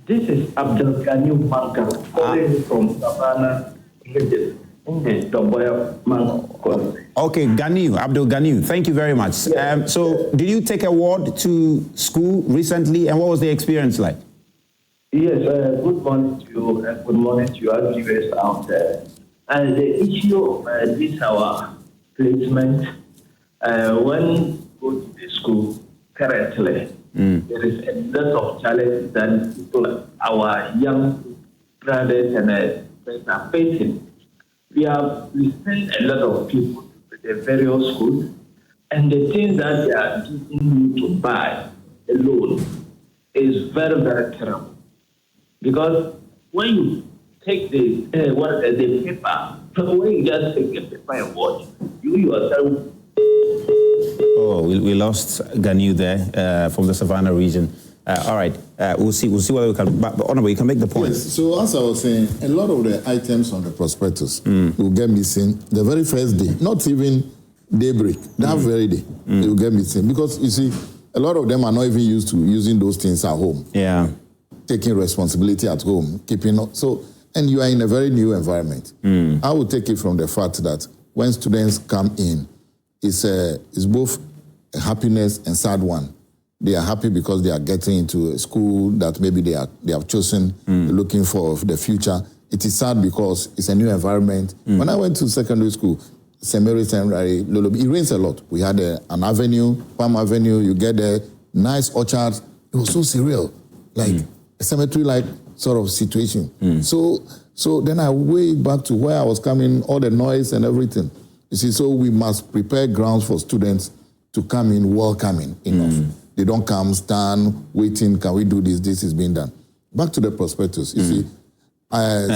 Speaker 21: This is Abdul Ghani Marka, calling from Savannah region.
Speaker 1: Okay, Abdul Ghani, thank you very much. So, did you take a ward to school recently, and what was the experience like?
Speaker 21: Yes, good morning to you, and good morning to your viewers out there. And the issue of this our placement, when you go to the school currently, there is a lot of challenges that people, our young brothers and friends are facing. We send a lot of people to the various schools, and the things that they are giving you to buy alone is very, very terrible. Because when you take the paper, when you just take the paper and watch, you yourself.
Speaker 1: Oh, we lost Ganu there from the Savannah region. All right, we'll see whether we can. But Honorable, you can make the point.
Speaker 4: Yes, so as I was saying, a lot of the items on the prospectus will get missing the very first day, not even daybreak. That very day, they will get missing because you see, a lot of them are not even used to using those things at home.
Speaker 1: Yeah,
Speaker 4: taking responsibility at home, keeping up. So, and you are in a very new environment. I will take it from the fact that when students come in, it's both a happiness and sad one. They are happy because they are getting into a school that maybe they have chosen, looking for the future. It is sad because it's a new environment. When I went to secondary school, St. Mary's and Lolobi, it rains a lot. We had an avenue, Palm Avenue, you get there, nice orchards. It was so surreal, like a cemetery-like sort of situation. So then I went back to where I was coming, all the noise and everything. You see, so we must prepare grounds for students to come in welcoming enough. They don't come, stand, waiting, can we do this? This is being done. Back to the prospectus, you see.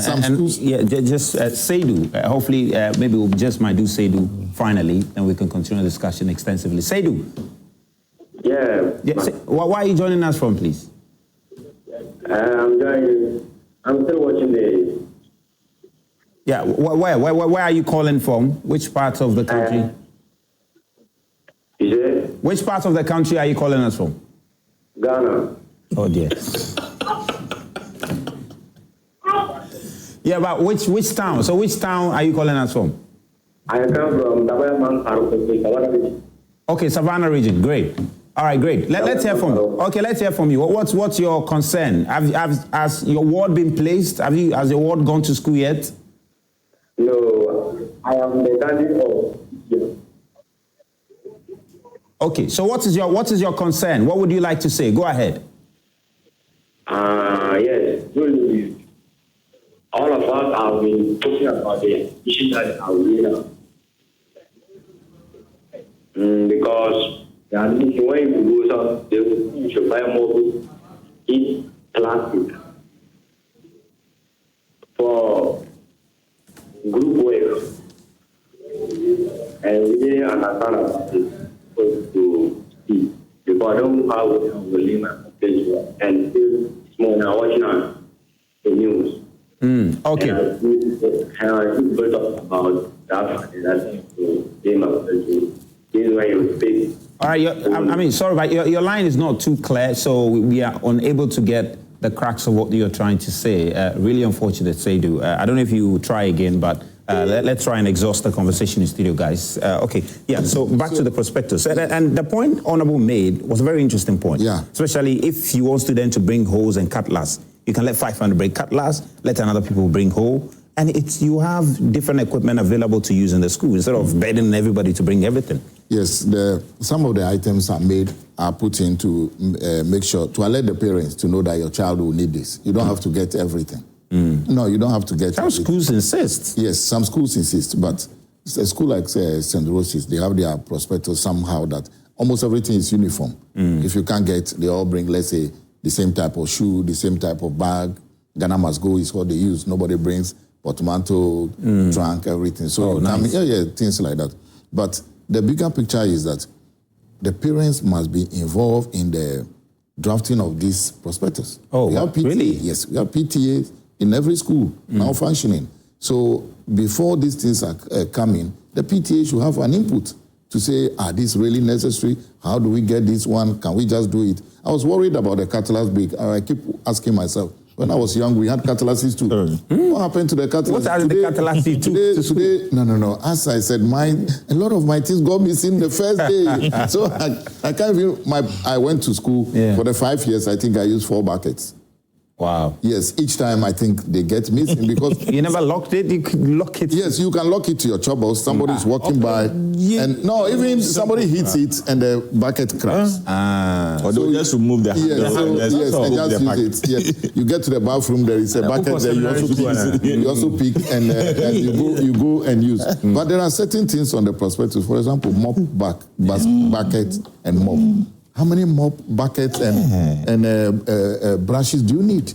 Speaker 4: Some schools...
Speaker 1: Yeah, just Seydou, hopefully maybe we just might do Seydou finally, and we can continue the discussion extensively. Seydou.
Speaker 21: Yeah.
Speaker 1: Why are you joining us from, please?
Speaker 21: I'm still watching the...
Speaker 1: Yeah, where are you calling from? Which part of the country? Which part of the country are you calling us from?
Speaker 21: Ghana.
Speaker 1: Oh dear. Yeah, but which town? So which town are you calling us from?
Speaker 21: I come from Savannah.
Speaker 1: Okay, Savannah region. Great. All right, great. Let's hear from you. Okay, let's hear from you. What's your concern? Has your ward been placed? Has your ward gone to school yet?
Speaker 21: No, I am the daddy of.
Speaker 1: Okay, so what is your concern? What would you like to say? Go ahead.
Speaker 21: Yes, really. All of us have been talking about the issues that are real. Because when you go out, you should buy more eat plastic for group work. And we didn't understand about it. To see because I don't know how we will leave my page and still small now watching on the news.
Speaker 1: Okay.
Speaker 21: And I think we talk about that and that's to leave my page. This is why you speak.
Speaker 1: All right, sorry, but your line is not too clear, so we are unable to get the cracks of what you're trying to say. Really unfortunate, Seydou. I don't know if you try again, but let's try and exhaust the conversation in studio, guys. Okay, yeah, so back to the prospectus. And the point Honorable made was a very interesting point.
Speaker 4: Yeah.
Speaker 1: Especially if you want students to bring hoes and cutlass. You can let 500 bring cutlass, let another people bring hoe, and you have different equipment available to use in the school instead of burdening everybody to bring everything.
Speaker 4: Yes, some of the items are put in to make sure, to alert the parents to know that your child will need this. You don't have to get everything. No, you don't have to get.
Speaker 1: Some schools insist.
Speaker 4: Yes, some schools insist, but a school like St. Rose's, they have their prospectus somehow that almost everything is uniform. If you can't get, they all bring, let's say, the same type of shoe, the same type of bag. Ghana must go is what they use. Nobody brings portmanteau, trunk, everything. So,
Speaker 1: nice.
Speaker 4: Things like that. But the bigger picture is that the parents must be involved in the drafting of these prospectus.
Speaker 1: Oh,
Speaker 4: we have PTA,
Speaker 1: really?
Speaker 4: Yes, we have PTA in every school now functioning. So before these things are coming, the PTA should have an input to say, are these really necessary? How do we get this one? Can we just do it? I was worried about the catalyst break. I keep asking myself, when I was young, we had catalysts too. What happened to the catalysts?
Speaker 1: What are the catalysts
Speaker 4: today? No. As I said, a lot of my things got missing the first day. So I can't even, I went to school for the 5 years. I think I used 4 buckets.
Speaker 1: Wow.
Speaker 4: Yes, each time I think they get missing because...
Speaker 1: You never locked it? You could lock it?
Speaker 4: Yes, you can lock it to your chopper. Somebody is walking by. And no, even somebody hits it and the bucket cracks.
Speaker 3: Or they'll just remove the handle.
Speaker 4: Yes, and just use it. Yes. You get to the bathroom, there is a bucket there. You also pick and you go and use. But there are certain things on the prospectus. For example, mop bucket and mop. How many mop buckets and brushes do you need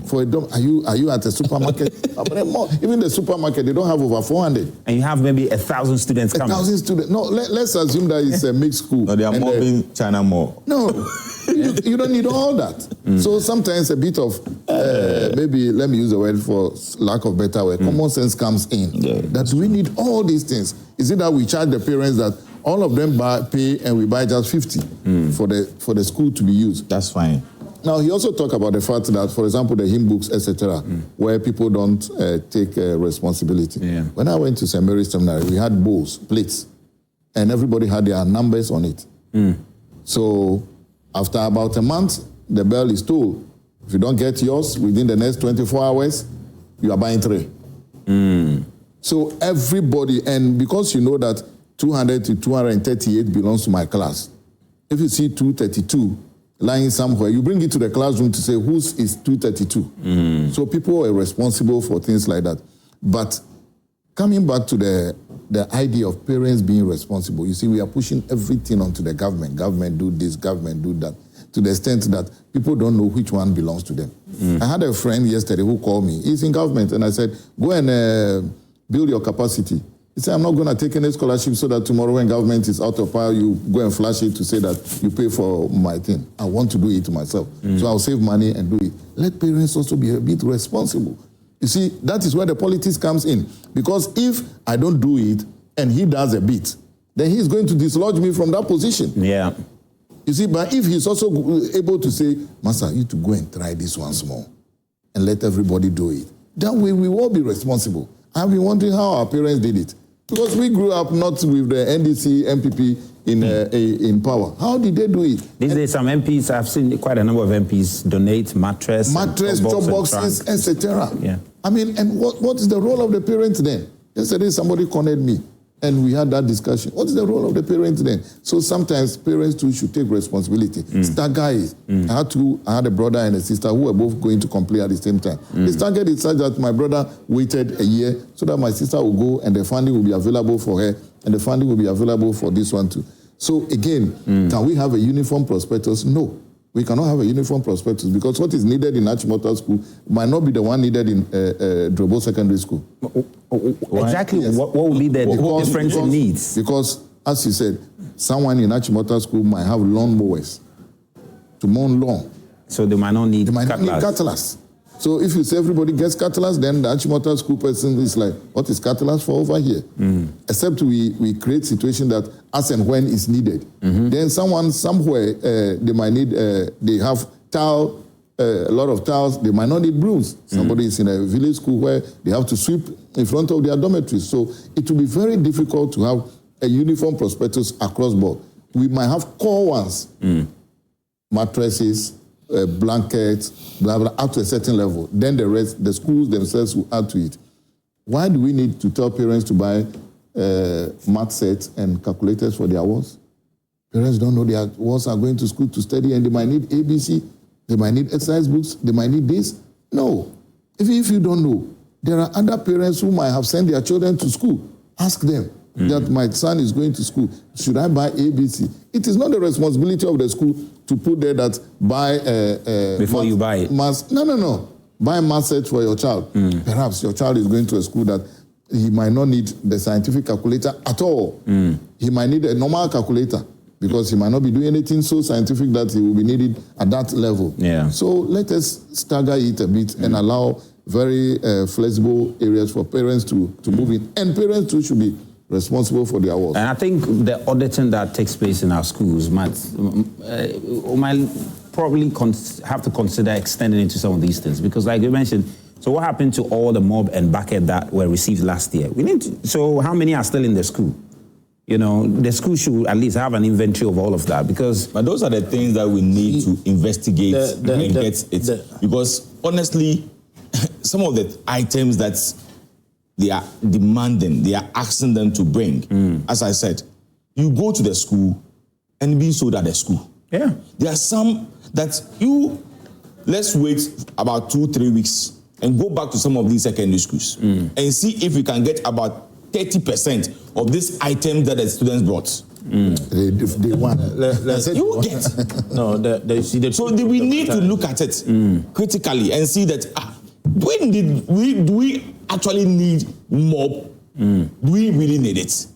Speaker 4: for a dog? Are you at a supermarket? How many more? Even the supermarket, they don't have over 400.
Speaker 1: And you have maybe 1,000 students coming.
Speaker 4: 1,000 students. No, let's assume that it's a mixed school.
Speaker 3: No, they are mobbing China more.
Speaker 4: No, you don't need all that. So sometimes a bit of maybe let me use the word for lack of better word. Common sense comes in. That we need all these things. Is it that we charge the parents that all of them pay and we buy just 50 for the school to be used?
Speaker 3: That's fine.
Speaker 4: Now, he also talked about the fact that, for example, the hymn books, etc., where people don't take responsibility. When I went to St. Mary's Seminary, we had bowls, plates, and everybody had their numbers on it. So after about a month, the bell is told, if you don't get yours within the next 24 hours, you are buying 3. So everybody, and because you know that 200 to 238 belongs to my class. If you see 232 lying somewhere, you bring it to the classroom to say, whose is 232? So people are responsible for things like that. But coming back to the idea of parents being responsible, you see, we are pushing everything onto the government. Government do this, government do that, to the extent that people don't know which one belongs to them. I had a friend yesterday who called me. He's in government, and I said, go and build your capacity. He said, I'm not going to take any scholarship so that tomorrow when government is out of power, you go and flash it to say that you pay for my thing. I want to do it myself. So I'll save money and do it. Let parents also be a bit responsible. You see, that is where the politics comes in. Because if I don't do it and he does a bit, then he's going to dislodge me from that position.
Speaker 1: Yeah.
Speaker 4: You see, but if he's also able to say, Master, you need to go and try this once more and let everybody do it, that way we will all be responsible. I've been wondering how our parents did it. Because we grew up not with the NDC, MPP in power. How did they do it?
Speaker 1: These days, some MPs, I've seen quite a number of MPs donate mattress,
Speaker 4: top boxes, etc.
Speaker 1: Yeah.
Speaker 4: I mean, and what is the role of the parents then? Yesterday, somebody cornered me, and we had that discussion. What is the role of the parents then? So sometimes parents too should take responsibility. Stagger is. I had a brother and a sister who were both going to complete at the same time. The stagger is such that my brother waited a year so that my sister will go and the funding will be available for her, and the funding will be available for this one too. So again, can we have a uniform prospectus? No. We cannot have a uniform prospectus because what is needed in Achimota School might not be the one needed in Drobo Secondary School.
Speaker 1: Exactly. Yes. What will be the difference in needs?
Speaker 4: Because, as you said, someone in Achimota School might have lawn mowers to mow lawn.
Speaker 1: So they might not need
Speaker 4: cutlass. So if you say everybody gets cutlass, then the Achimota School person is like, what is cutlass for over here? Except we create situation that as and when is needed. Then someone somewhere, they might need, they have towel, a lot of towels, they might not need brooms. Somebody is in a village school where they have to sweep in front of their dormitories. So it will be very difficult to have a uniform prospectus across board. We might have core ones, mattresses, blankets, blah, blah, up to a certain level. Then the rest, the schools themselves will add to it. Why do we need to tell parents to buy math sets and calculators for their wards? Parents don't know their wards are going to school to study and they might need ABC, they might need exercise books, they might need this. No. If you don't know, there are other parents who might have sent their children to school. Ask them that my son is going to school. Should I buy ABC? It is not the responsibility of the school to put there that buy...
Speaker 1: before you buy it.
Speaker 4: No. buy math set for your child. Perhaps your child is going to a school that he might not need the scientific calculator at all. He might need a normal calculator because he might not be doing anything so scientific that he will be needed at that level.
Speaker 1: Yeah.
Speaker 4: So let us stagger it a bit and allow very flexible areas for parents to move in. And parents too should be responsible for their work.
Speaker 1: And I think the auditing that takes place in our schools might probably have to consider extending into some of these things, because like you mentioned, so what happened to all the mob and bucket that were received last year? So how many are still in the school? You know, the school should at least have an inventory of all of that, because...
Speaker 3: But those are the things that we need to investigate and get it. Because honestly, some of the items that they are demanding, they are asking them to bring, as I said, you go to the school and being sold at the school.
Speaker 1: Yeah.
Speaker 3: There are some that let's wait about 2-3 weeks and go back to some of these secondary schools and see if we can get about 30% of this item that the students brought.
Speaker 4: They want.
Speaker 3: You get.
Speaker 2: No,
Speaker 3: so we need to look at it critically and see that do we actually need mob? Do we really need it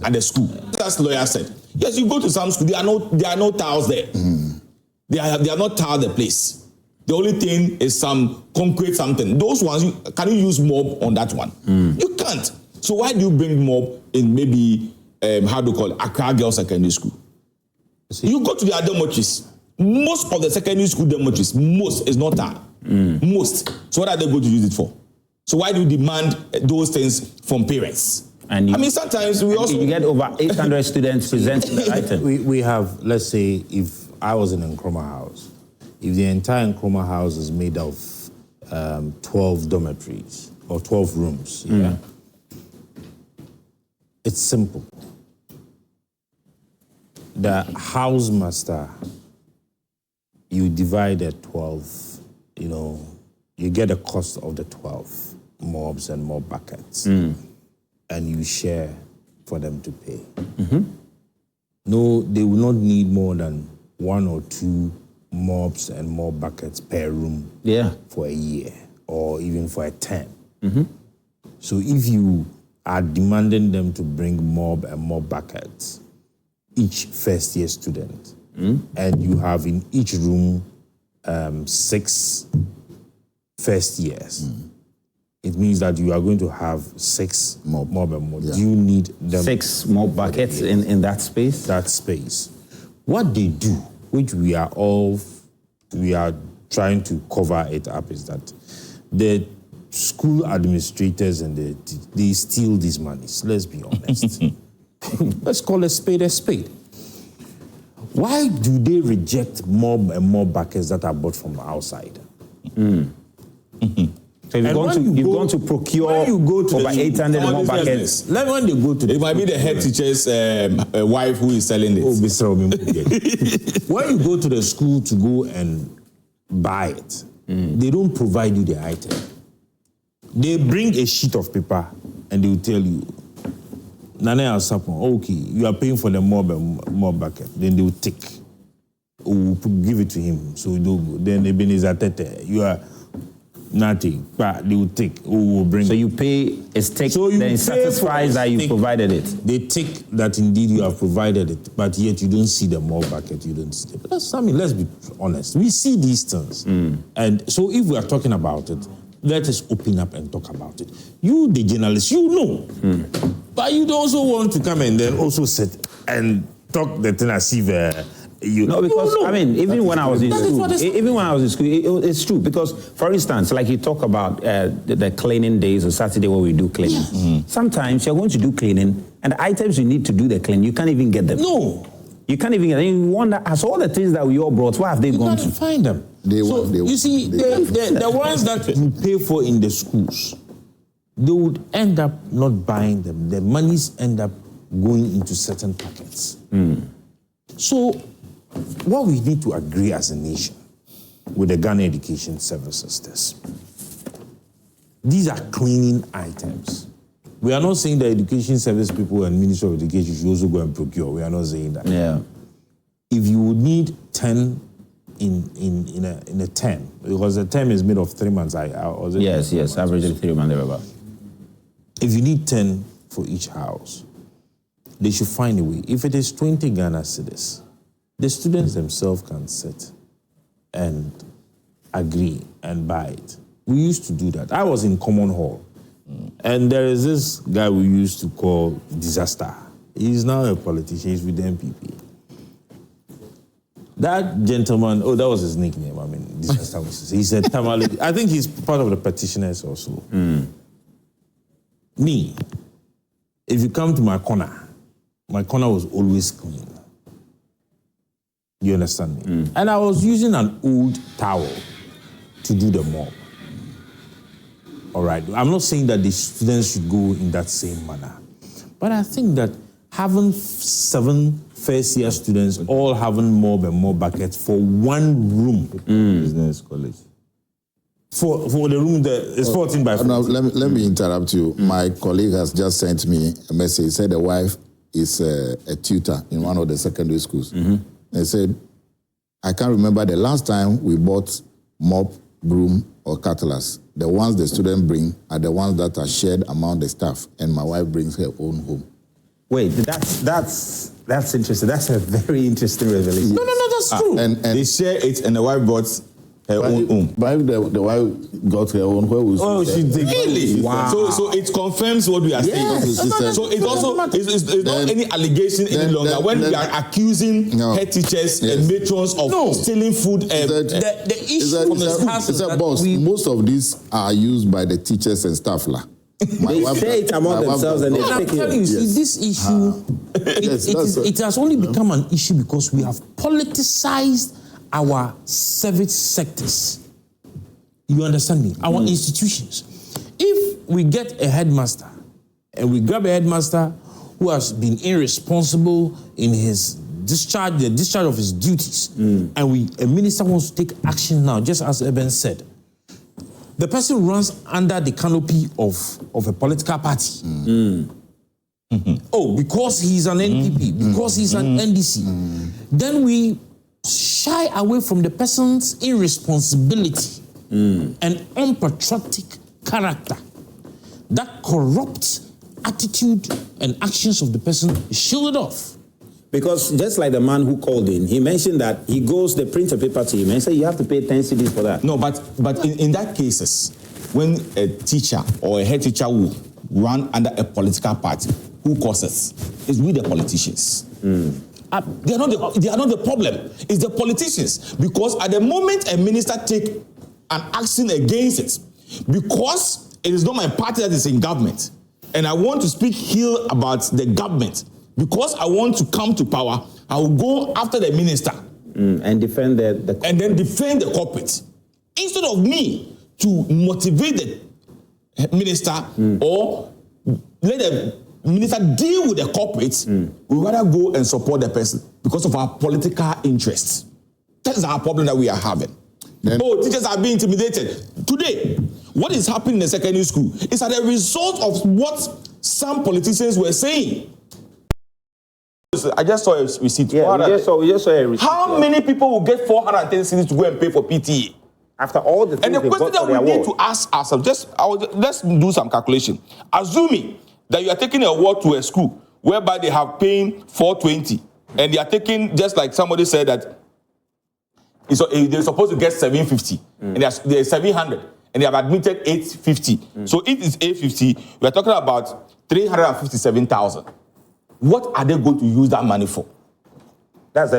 Speaker 3: at the school? As lawyer said, yes, you go to some school, there are no tiles there. They are not tiled the place. The only thing is some concrete something. Those ones, can you use mob on that one? You can't. So why do you bring mob in maybe, how do you call it, Accra Girls Secondary School? You go to the other dormitories. Most of the secondary school dormitories, most is not tiled. Most. So what are they going to use it for? So why do you demand those things from parents?
Speaker 1: And
Speaker 3: I mean, sometimes we also...
Speaker 1: You get over 800 students presenting the item.
Speaker 2: We have, let's say, if I was in Nkrumah House, if the entire Nkrumah House is made of 12 dormitories or 12 rooms, it's simple. The house master, you divide the 12, you get the cost of the 12 mobs and mob buckets, and you share for them to pay. No, they will not need more than 1 or 2 mobs and mob buckets per room for a year or even for a term. So if you are demanding them to bring mob and mob buckets, each first-year student, and you have in each room 6 first years, it means that you are going to have 6 mob and mob. Do you need them?
Speaker 1: 6 mob buckets in that space?
Speaker 2: That space. What they do, which we are trying to cover it up, is that the school administrators and they steal these monies. Let's be honest. Let's call a spade a spade. Why do they reject mob and mob buckets that are bought from outside?
Speaker 1: So you've gone to procure over 800 mob buckets.
Speaker 3: When they go to it might be the head teacher's wife who is selling it.
Speaker 2: When you go to the school to go and buy it, they don't provide you the item. They bring a sheet of paper and they will tell you, Nane Asapon, okay, you are paying for the mob bucket. Then they will tick. Give it to him. So then Ebenezer Tete, you are nothing, but they will take. Bring.
Speaker 1: So you pay a stick, so then it satisfies that you provided it.
Speaker 2: They tick that indeed you have provided it, but yet you don't see the mob bucket, you don't see it. Let's be honest. We see these things. And so if we are talking about it, let us open up and talk about it. You, the journalist, you know. But you also want to come and then also sit and talk the thing as if
Speaker 1: I mean, even when I was in school, it's true. Because, for instance, like you talk about the cleaning days or Saturday where we do cleaning. Sometimes you're going to do cleaning, and the items you need to do the cleaning, you can't even get them.
Speaker 2: No.
Speaker 1: You can't even get them. You wonder, as all the things that we all brought, where have they gone to?
Speaker 2: You can't find them. You see, the ones that you pay for in the schools, they would end up not buying them. The monies end up going into certain pockets. So, what we need to agree as a nation with the Ghana Education Service is this. These are cleaning items. We are not saying the Education Service people and Ministry of Education should also go and procure. We are not saying that.
Speaker 1: Yeah.
Speaker 2: If you would need 10 in a term, because a term is made of 3 months.
Speaker 1: Yes, averagely 3 months thereabout.
Speaker 2: If you need 10 for each house, they should find a way. If it is 20 Ghana cedis, the students themselves can sit and agree and buy it. We used to do that. I was in Common Hall, and there is this guy we used to call Disaster. He's now a politician. He's with the MPP. That gentleman, that was his nickname. I mean, Disaster was. He said Tamale. I think he's part of the petitioners also. Me, if you come to my corner was always clean. You understand me? And I was using an old towel to do the mob. All right. I'm not saying that the students should go in that same manner. But I think that having 7 first-year students all having more and more buckets for one room.
Speaker 3: Business college.
Speaker 2: For the room that is 14 by 14.
Speaker 4: No, let me interrupt you. My colleague has just sent me a message. He said the wife is a tutor in one of the secondary schools. They said, I can't remember the last time we bought mop, broom, or cutlass. The ones the students bring are the ones that are shared among the staff, and my wife brings her own home.
Speaker 1: Wait, that's interesting. That's a very interesting revelation.
Speaker 2: No, that's true.
Speaker 3: And they share it, and the wife brought her own home.
Speaker 4: But if the wife got her own, where was
Speaker 2: she did. Really?
Speaker 3: Wow. So it confirms what we are saying.
Speaker 2: Yes. So it also it's not any allegation any longer. When we are accusing head teachers and matrons of stealing food, the issue from the schools is that
Speaker 4: boss, most of these are used by the teachers and staff.
Speaker 1: They say it among themselves and they take it.
Speaker 2: You see, this issue, it has only become an issue because we have politicized our service sectors. You understand me? Our institutions. If we get a headmaster and we grab a headmaster who has been irresponsible in his discharge of his duties, and a minister wants to take action now, just as Eben said, the person runs under the canopy of a political party. Because he's an NPP, because he's an NDC, then we shy away from the person's irresponsibility and unpatriotic character. That corrupt attitude and actions of the person is shielded off.
Speaker 1: Because just like the man who called in, he mentioned that they print a paper to him and say you have to pay 10 cedis for that.
Speaker 3: No, but in that cases, when a teacher or a head teacher will run under a political party, who causes? It's we the politicians. They are not the problem. It's the politicians. Because at the moment a minister take an action against it, because it is not my party that is in government, and I want to speak ill about the government, because I want to come to power, I will go after the minister
Speaker 1: and defend the
Speaker 3: and then defend the corporate, instead of me to motivate the minister or let the minister deal with the corporate. We rather go and support the person because of our political interests. That is our problem that we are having. Teachers are being intimidated. Today, what is happening in the secondary school is as a result of what some politicians were saying. I just saw a receipt.
Speaker 1: Yeah, we just saw a receipt.
Speaker 3: How many people will get 410 cedis to go and pay for PTA?
Speaker 1: After all the things
Speaker 3: and the question that we need to ask ourselves, let's do some calculation. Assuming that you are taking a award to a school whereby they have paying 420, and they are taking, just like somebody said, that they're supposed to get 750, and they're 700, and they have admitted 850. So it is 850. We are talking about 357,000. What are they going to use that money for?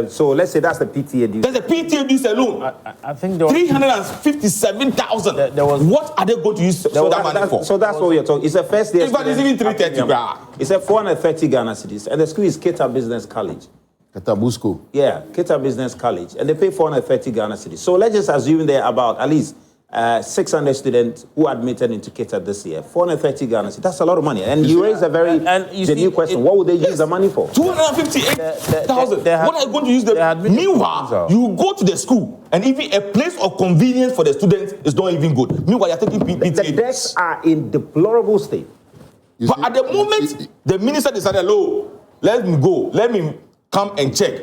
Speaker 1: So let's say that's the PTA dues.
Speaker 3: That's the PTA dues alone.
Speaker 1: I think there was
Speaker 3: 357,000. What are they going to use that money for?
Speaker 1: So that's what you're talking. It's a first year.
Speaker 3: In fact, it's even 330.
Speaker 1: It's a 430 Ghana cedis, and the school is Keta Business College.
Speaker 4: Ketabu School.
Speaker 1: Yeah, Keta Business College, and they pay 430 Ghana cedis. So let's just assume there are about at least 600 students who admitted into Keta this year. 430 Ghana cedis. That's a lot of money. And you raise a very genuine question. What would they use the money for?
Speaker 3: 258,000. What are you going to use the? Meanwhile, you go to the school, and even a place of convenience for the students is not even good. Meanwhile, you're taking PTA.
Speaker 1: The desks are in deplorable state.
Speaker 3: But at the moment, the minister decided, let me go. Let me come and check.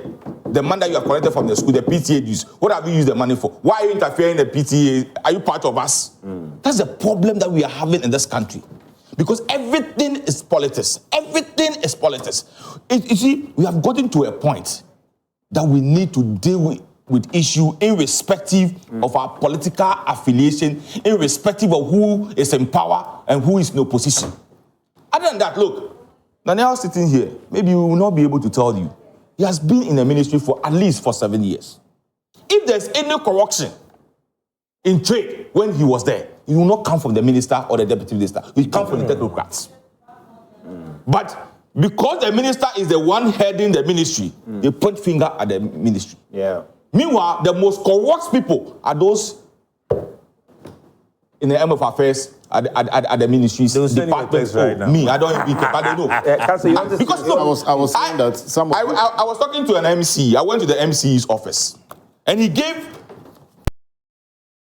Speaker 3: the money that you have collected from the school, the PTA dues, what have you used the money for? Why are you interfering in the PTA? Are you part of us? That's the problem that we are having in this country. Because everything is politics. Everything is politics. You see, we have gotten to a point that we need to deal with issue irrespective of our political affiliation, irrespective of who is in power and who is in opposition. Other than that, look, Daniel sitting here, maybe we will not be able to tell you. He has been in the ministry for at least 7 years. If there's any corruption in trade when he was there, it will not come from the minister or the deputy minister. It will come from the technocrats. But because the minister is the one heading the ministry, they point finger at the ministry. Meanwhile, the most corrupt people are those in the M of affairs at the ministries, departments. Right now. Me, I don't even care, but they know. Because look,
Speaker 4: I was saying that some of
Speaker 3: I was talking to an MC. I went to the MC's office, and he gave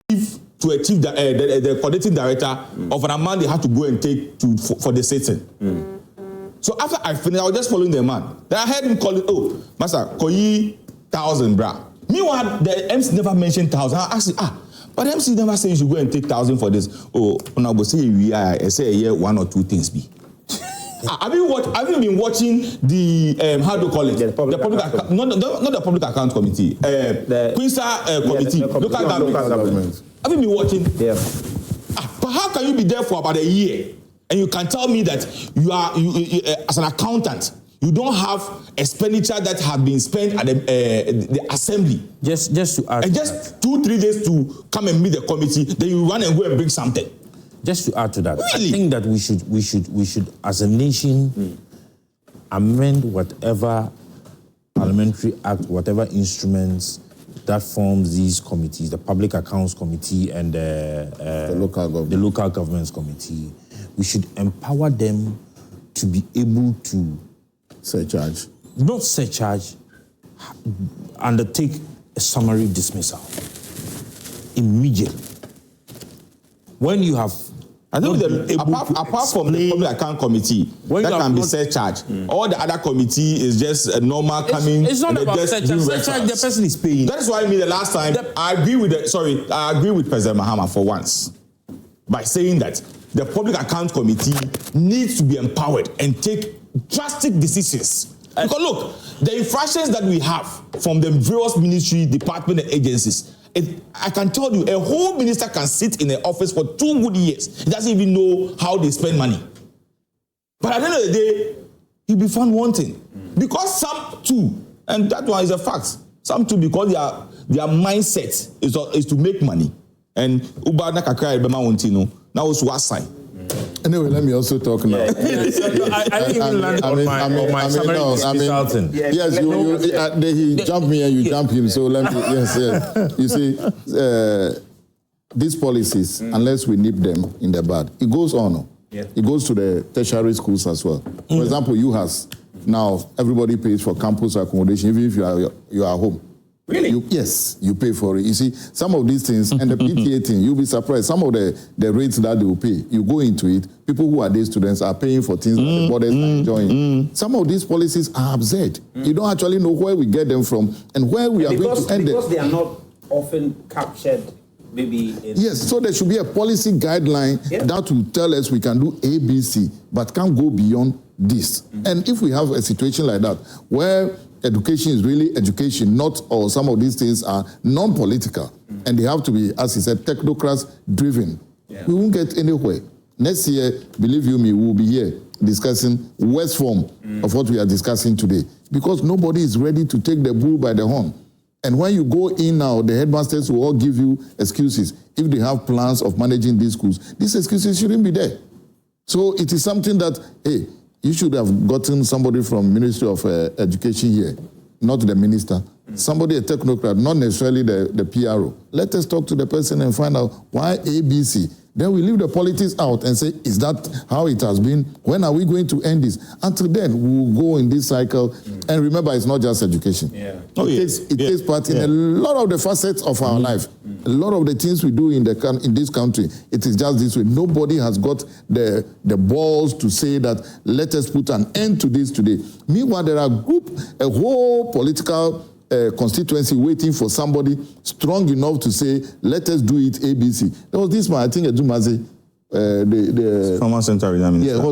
Speaker 3: to a chief, the coordinating director of an amount they had to go and take for the sitting. So after I finished, I was just following the man. Then I heard him call it, oh, Master, Koyi 1,000 bra. Meanwhile, the MC never mentioned 1,000. I asked him, but the MC never said you should go and take 1,000 for this. Oh, when I was saying I say a year 1 or 2 things be. Have you been watching the how do you call it? The public not the public account committee. The Queensa committee, local government. Have you been watching? Yeah. But how can you be there for about a year and you can tell me that you as an accountant, you don't have expenditure that have been spent at the assembly. Just to add, and just 2-3 days to come and meet the committee, then you run and go and bring something.
Speaker 2: Just to add to that, really? I think that we should, as a nation, amend whatever parliamentary act, whatever instruments that forms these committees, the Public Accounts Committee and the Local Governments Committee. We should empower them to be able to
Speaker 4: surcharge,
Speaker 2: not surcharge, undertake a summary dismissal immediately. When you have,
Speaker 3: I think apart from the Public Account Committee, that can be surcharged. All the other committee is just a normal coming.
Speaker 2: It's not about surcharge. Surcharge, the person is paying.
Speaker 3: That is why the last time I agree with President Mahama for once by saying that the Public Account Committee needs to be empowered and take drastic decisions. Because look, the infractions that we have from the various ministry, department, and agencies, I can tell you, a whole minister can sit in the office for 2 good years. He doesn't even know how they spend money. But at the end of the day, he'll be found wanting. Because some too, and that one is a fact, some too, because their mindset is to make money. And Uba Nakaka Ebema Wontino, now it's what sign.
Speaker 4: Anyway, let me also talk now.
Speaker 2: I didn't even land on my summary consulting.
Speaker 4: Yes, he jumped me and you jump him. So let me, yes. You see, these policies, unless we nip them in the bud, it goes on. It goes to the tertiary schools as well. For example, UHAS, now everybody pays for campus accommodation, even if you are home.
Speaker 3: Really?
Speaker 4: Yes, you pay for it. You see, some of these things, and the PTA thing, you'll be surprised. Some of the rates that they will pay, you go into it, people who are day students are paying for things that the borders are enjoying. Some of these policies are absurd. You don't actually know where we get them from and where we are going to end them.
Speaker 1: Because they are not often captured, maybe.
Speaker 4: Yes, so there should be a policy guideline that will tell us we can do ABC, but can't go beyond this. And if we have a situation like that, where education is really education, or some of these things are non-political, and they have to be, as he said, technocrats driven. We won't get anywhere. Next year, believe you me, we will be here discussing worst form of what we are discussing today, because nobody is ready to take the bull by the horn. And when you go in now, the headmasters will all give you excuses. If they have plans of managing these schools, these excuses shouldn't be there. So it is something that, hey, you should have gotten somebody from Ministry of Education here, not the minister. Somebody, a technocrat, not necessarily the PRO. Let us talk to the person and find out why ABC. Then we leave the politics out and say, is that how it has been? When are we going to end this? Until then, we will go in this cycle. And remember, it's not just education. It takes part in a lot of the facets of our life. A lot of the things we do in this country, it is just this way. Nobody has got the balls to say that, let us put an end to this today. Meanwhile, there are a whole political constituency waiting for somebody strong enough to say, let us do it ABC. There was this man, I think, Edumaze, the
Speaker 3: former central minister.
Speaker 4: Yeah,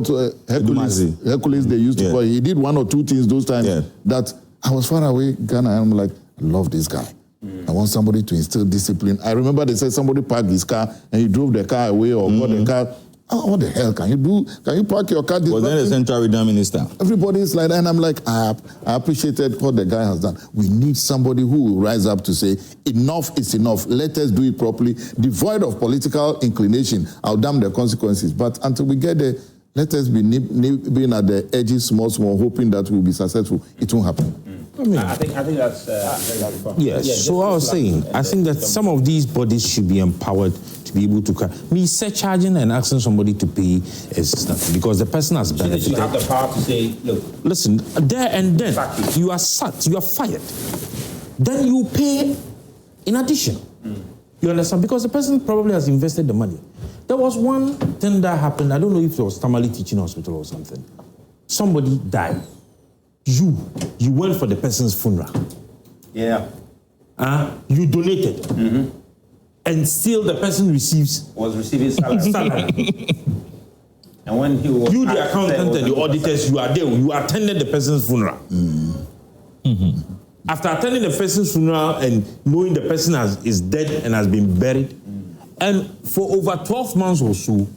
Speaker 4: Hercules, they used to call. He did one or two things those times that I was far away, Ghana, and I'm like, I love this guy. I want somebody to instill discipline. I remember they said somebody parked his car and he drove the car away or got the car. Oh, what the hell can you do? Can you park your car?
Speaker 3: Was then the central regional minister?
Speaker 4: Everybody's like that, and I'm like, I appreciated what the guy has done. We need somebody who will rise up to say, enough is enough. Let us do it properly, devoid of political inclination. I'll damn the consequences. But until we get there, let us be being at the edges, small, hoping that we'll be successful. It won't happen.
Speaker 1: I think that's
Speaker 2: yes. So I was saying, I think that some of these bodies should be empowered to be able to. Me surcharging and asking somebody to pay is nothing because the person has benefited.
Speaker 1: You have the power to say, look.
Speaker 2: Listen, there and then you are sacked, you are fired. Then you pay in addition. You understand? Because the person probably has invested the money. There was one thing that happened. I don't know if it was Tamale Teaching Hospital or something. Somebody died. You went for the person's funeral.
Speaker 1: Yeah.
Speaker 2: You donated. And still the person was receiving salary.
Speaker 1: And when he was...
Speaker 2: You, the accountant and the auditors, you are there. You attended the person's funeral. After attending the person's funeral and knowing the person is dead and has been buried, and for over 12 months or so,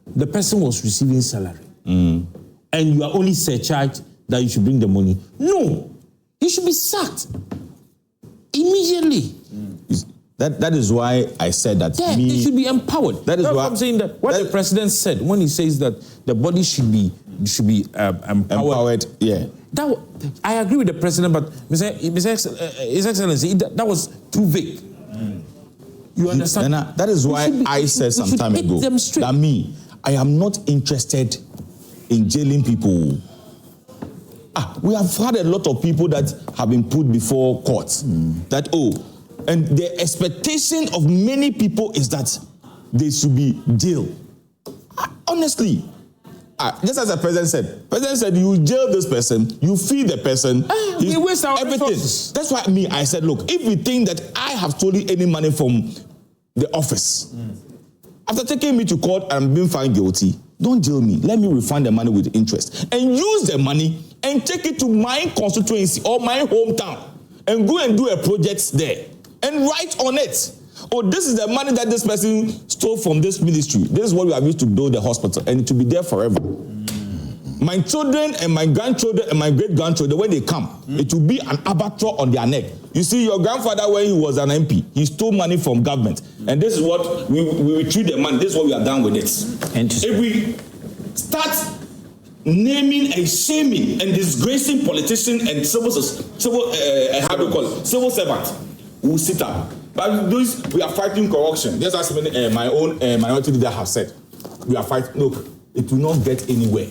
Speaker 2: the person was receiving salary. And you are only surcharged that you should bring the money. No, you should be sacked immediately.
Speaker 3: That is why I said that.
Speaker 2: Yeah, they should be empowered.
Speaker 3: That is why
Speaker 2: I'm saying that what the president said when he says that the body should be empowered.
Speaker 3: Yeah.
Speaker 2: I agree with the president, but His Excellency, that was too vague. You understand?
Speaker 3: That is why I said some time ago that I am not interested in jailing people. We have had a lot of people that have been put before courts. And the expectation of many people is that they should be jailed. Honestly, just as the president said, you jail this person, you feed the person,
Speaker 2: we waste our
Speaker 3: everything.
Speaker 2: Resources.
Speaker 3: That's why I said, look, if you think that I have stolen any money from the office, after taking me to court and being found guilty, don't jail me. Let me refund the money with interest and use the money and take it to my constituency or my hometown and go and do a project there and write on it. Oh, this is the money that this person stole from this ministry. This is what we have used to build the hospital, and it will be there forever. My children and my grandchildren and my great-grandchildren, when they come, it will be an albatross on their neck. You see, your grandfather, when he was an MP, he stole money from government. And this is what we retrieve the money. This is what we have done with it. If we start naming and shaming and disgracing politicians and civil servants, we will sit up. But we are fighting corruption. Just as my own minority leader have said. We are fighting. Look, it will not get anywhere.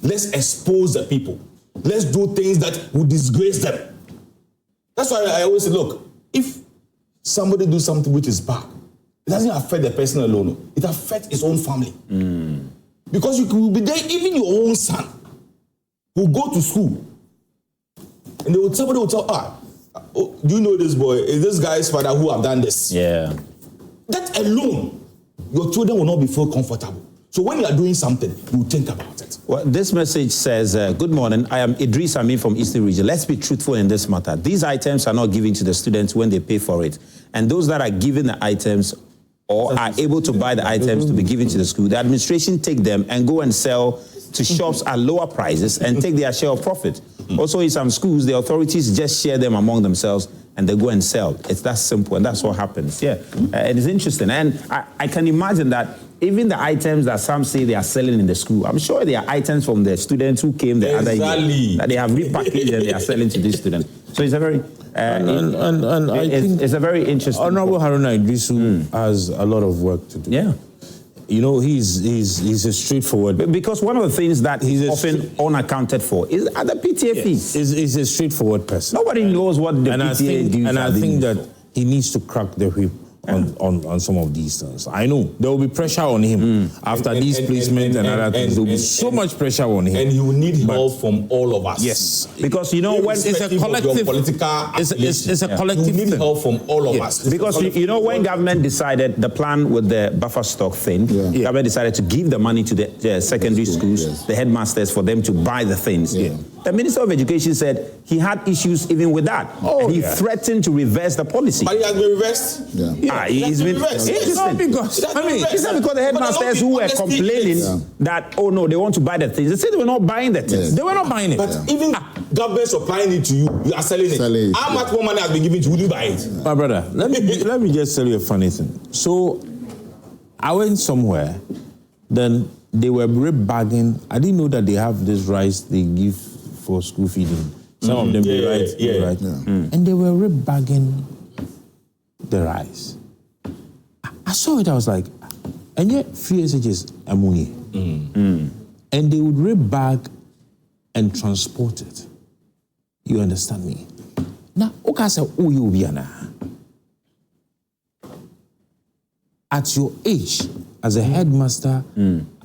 Speaker 3: Let's expose the people. Let's do things that will disgrace them. That's why I always say, look, if somebody do something which is bad, it doesn't affect the person alone. It affects his own family. Because you will be there, even your own son will go to school. And somebody will tell, do you know this boy? Is this guy's father who have done this?
Speaker 1: Yeah.
Speaker 3: That alone, your children will not be feel comfortable. So when you are doing something, you think about it.
Speaker 1: Well, this message says, good morning, I am Idris Amin from Eastern Region. Let's be truthful in this matter. These items are not given to the students when they pay for it. And those that are given the items or are able to buy the items to be given to the school, the administration take them and go and sell to shops at lower prices and take their share of profit. Also, in some schools, the authorities just share them among themselves and they go and sell. It's that simple, and that's what happens. Yeah, it is interesting. And I can imagine that even the items that some say they are selling in the school, I'm sure they are items from the students who came the other year that they have repackaged and they are selling to these students. So it's a very... I think it's a very interesting...
Speaker 2: Honorable Haruna Idrisu has a lot of work to do.
Speaker 1: Yeah.
Speaker 2: You know, he's a straightforward...
Speaker 1: Because one of the things that he's often unaccounted for is the PTA fees.
Speaker 2: He's a straightforward person.
Speaker 1: Nobody knows what the PTA do.
Speaker 2: And I think that he needs to crack the whip on some of these things. I know there will be pressure on him after these placements and other things. There will be so much pressure on him.
Speaker 3: And he will need help from all of us.
Speaker 2: Yes, because when it's a collective, it's a collective
Speaker 3: thing. You need help from all of us.
Speaker 1: Because when government decided the plan with the buffer stock thing, government decided to give the money to the secondary schools, the headmasters, for them to buy the things. The Minister of Education said he had issues even with that. And he threatened to reverse the policy.
Speaker 3: But he has been reversed.
Speaker 1: He's been reversed. It's not because the headmasters who were complaining that, oh no, they want to buy the things. They said they were not buying the things. They were not buying it.
Speaker 3: But even government supplying it to you, you are selling it. How much more money has been given to you? Would you buy it?
Speaker 2: My brother, let me just tell you a funny thing. So I went somewhere, then they were bagging. I didn't know that they have this rice they give for school feeding. Some of them right. And they were bagging the rice. I saw it, I was like, and yet free SHS ammonia. And they would bag and transport it. You understand me? Now, okay, say, oh, you be at your age, as a headmaster,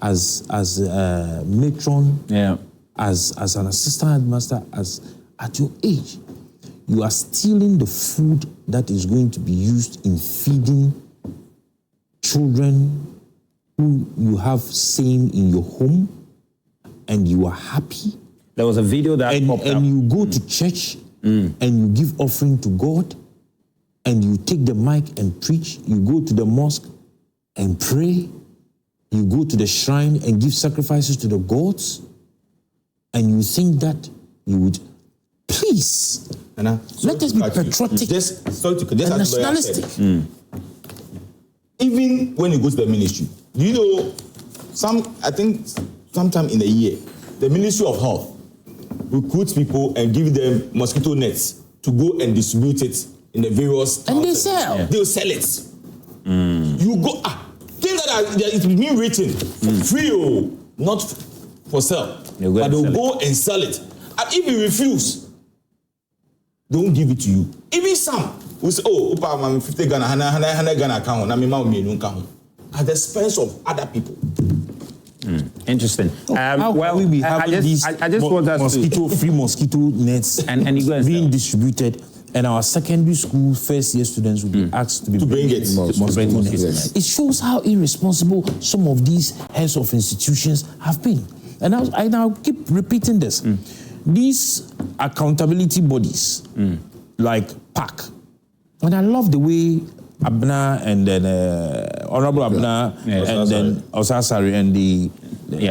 Speaker 2: as a matron, as an assistant headmaster, at your age, you are stealing the food that is going to be used in feeding children who you have same in your home, and you are happy.
Speaker 1: There was a video that popped up.
Speaker 2: And you go to church and you give offering to God, and you take the mic and preach. You go to the mosque and pray. You go to the shrine and give sacrifices to the gods, and you think that you would, please, let us be patriotic and nationalistic.
Speaker 3: Even when you go to the ministry, do you know, I think sometime in a year, the Ministry of Health recruits people and give them mosquito nets to go and distribute it in the various
Speaker 2: and they sell.
Speaker 3: They'll sell it. You go, things that it's been written for free, not for sale. But they'll go and sell it. And if you refuse, they won't give it to you. Even some will say, oh, I'm 50 Ghana, 100 Ghana account, at the expense of other people.
Speaker 1: Interesting.
Speaker 2: How will we be having these free mosquito nets and being distributed, and our secondary school first year students will be asked to bring it. It shows how irresponsible some of these heads of institutions have been. And I now keep repeating this. These accountability bodies, like PAC, and I love the way Abna and then Honorable Abna and then Osasari and the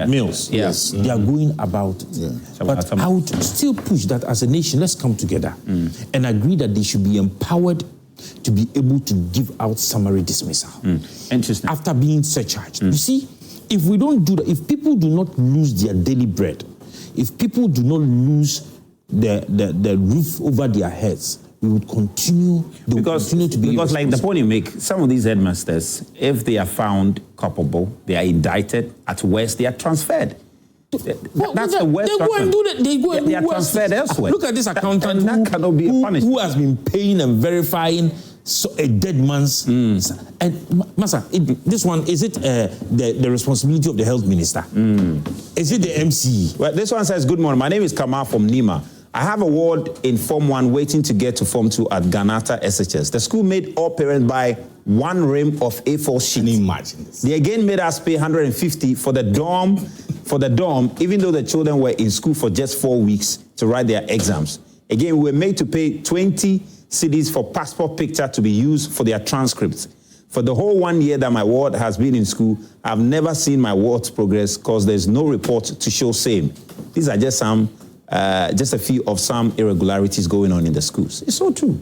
Speaker 2: Mills, they are going about it. But I would still push that as a nation, let's come together and agree that they should be empowered to be able to give out summary dismissal.
Speaker 1: Interesting.
Speaker 2: After being surcharged. You see, if we don't do that, if people do not lose their daily bread, if people do not lose the roof over their heads, we would continue.
Speaker 1: Because like the point you make, some of these headmasters, if they are found culpable, they are indicted. At worst, they are transferred. That's the worst.
Speaker 2: They go and do that.
Speaker 1: They are transferred elsewhere.
Speaker 2: Look at this accountant
Speaker 1: that cannot be a punishment.
Speaker 2: Who has been paying and verifying a dead man's. And Masa, this one, is it the responsibility of the health minister? Is it the MC?
Speaker 1: Well, this one says, good morning. My name is Kamal from Nima. I have a ward in Form 1 waiting to get to Form 2 at Ganata SHS. The school made all parents buy one rim of A4 sheet.
Speaker 3: Imagine this.
Speaker 1: They again made us pay 150 for the dorm, even though the children were in school for just 4 weeks to write their exams. Again, we were made to pay 20 cedis for passport picture to be used for their transcripts. For the whole 1 year that my ward has been in school, I've never seen my ward's progress because there's no report to show same. These are just a few of some irregularities going on in the schools. It's so true.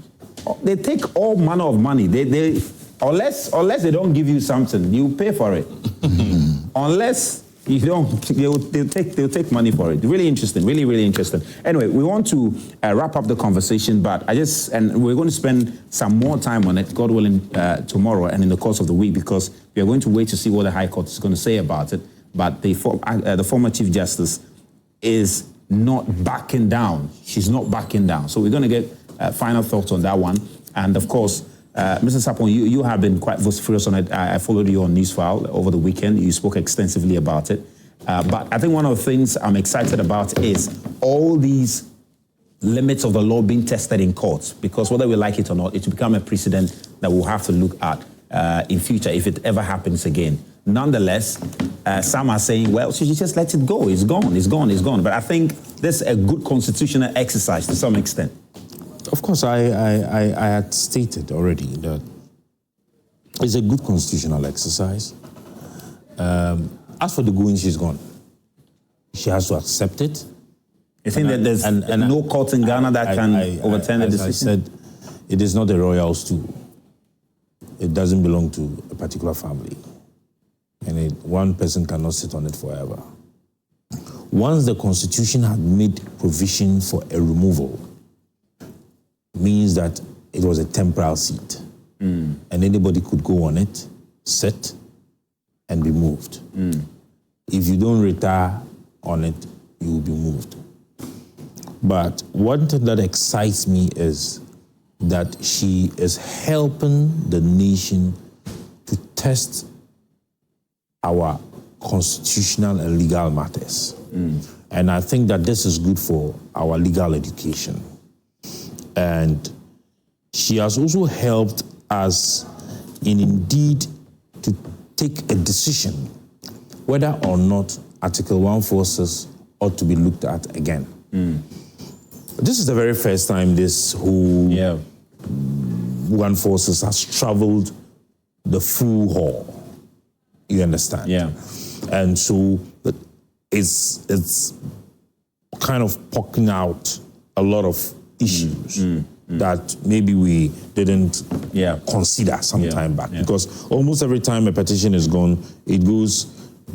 Speaker 1: They take all manner of money. They unless they don't give you something, you pay for it. Unless you don't, they'll take money for it. Really interesting, really interesting. Anyway, we want to wrap up the conversation, but and we're going to spend some more time on it, God willing, tomorrow and in the course of the week, because we are going to wait to see what the High Court is going to say about it. But the former Chief Justice is not backing down. She's not backing down. So we're going to get final thoughts on that one. And of course, Mr. Sapon, you have been quite vociferous on it. I followed you on Newsfile over the weekend. You spoke extensively about it. But I think one of the things I'm excited about is all these limits of the law being tested in courts, because whether we like it or not, it will become a precedent that we'll have to look at in future if it ever happens again. Nonetheless, some are saying, well, she should just let it go. It's gone, it's gone, it's gone. But I think this is a good constitutional exercise to some extent.
Speaker 2: Of course, I had stated already that it's a good constitutional exercise. As for the going, she's gone. She has to accept it.
Speaker 1: You think that there's no court in Ghana that can overturn the decision?
Speaker 2: As I said, it is not a royal stool. It doesn't belong to a particular family. And one person cannot sit on it forever. Once the Constitution had made provision for a removal, means that it was a temporal seat. And anybody could go on it, sit, and be moved. If you don't retire on it, you will be moved. But one thing that excites me is that she is helping the nation to test our constitutional and legal matters. And I think that this is good for our legal education. And she has also helped us in indeed to take a decision whether or not Article 146 ought to be looked at again. This is the very first time this whole 146 has traveled the full haul. You understand?
Speaker 1: Yeah.
Speaker 2: And so it's kind of poking out a lot of issues that maybe we didn't consider some time back. Because almost every time a petition is gone, it goes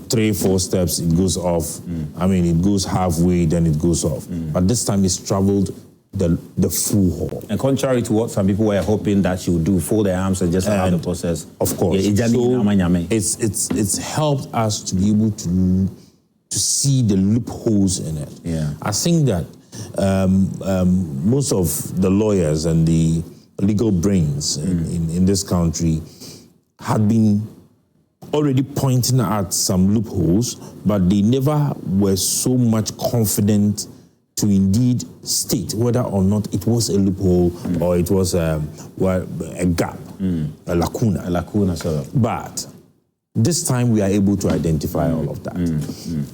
Speaker 2: 3-4 steps, it goes off. I mean, it goes halfway, then it goes off. But this time it's traveled the full haul.
Speaker 1: And contrary to what some people were hoping that she would do, fold their arms and just allow the process.
Speaker 2: Of course. So it's helped us to be able to see the loopholes in it. I think that most of the lawyers and the legal brains in this country had been already pointing at some loopholes, but they never were so much confident to indeed state whether or not it was a loophole or it was a gap, a lacuna. But this time we are able to identify all of that.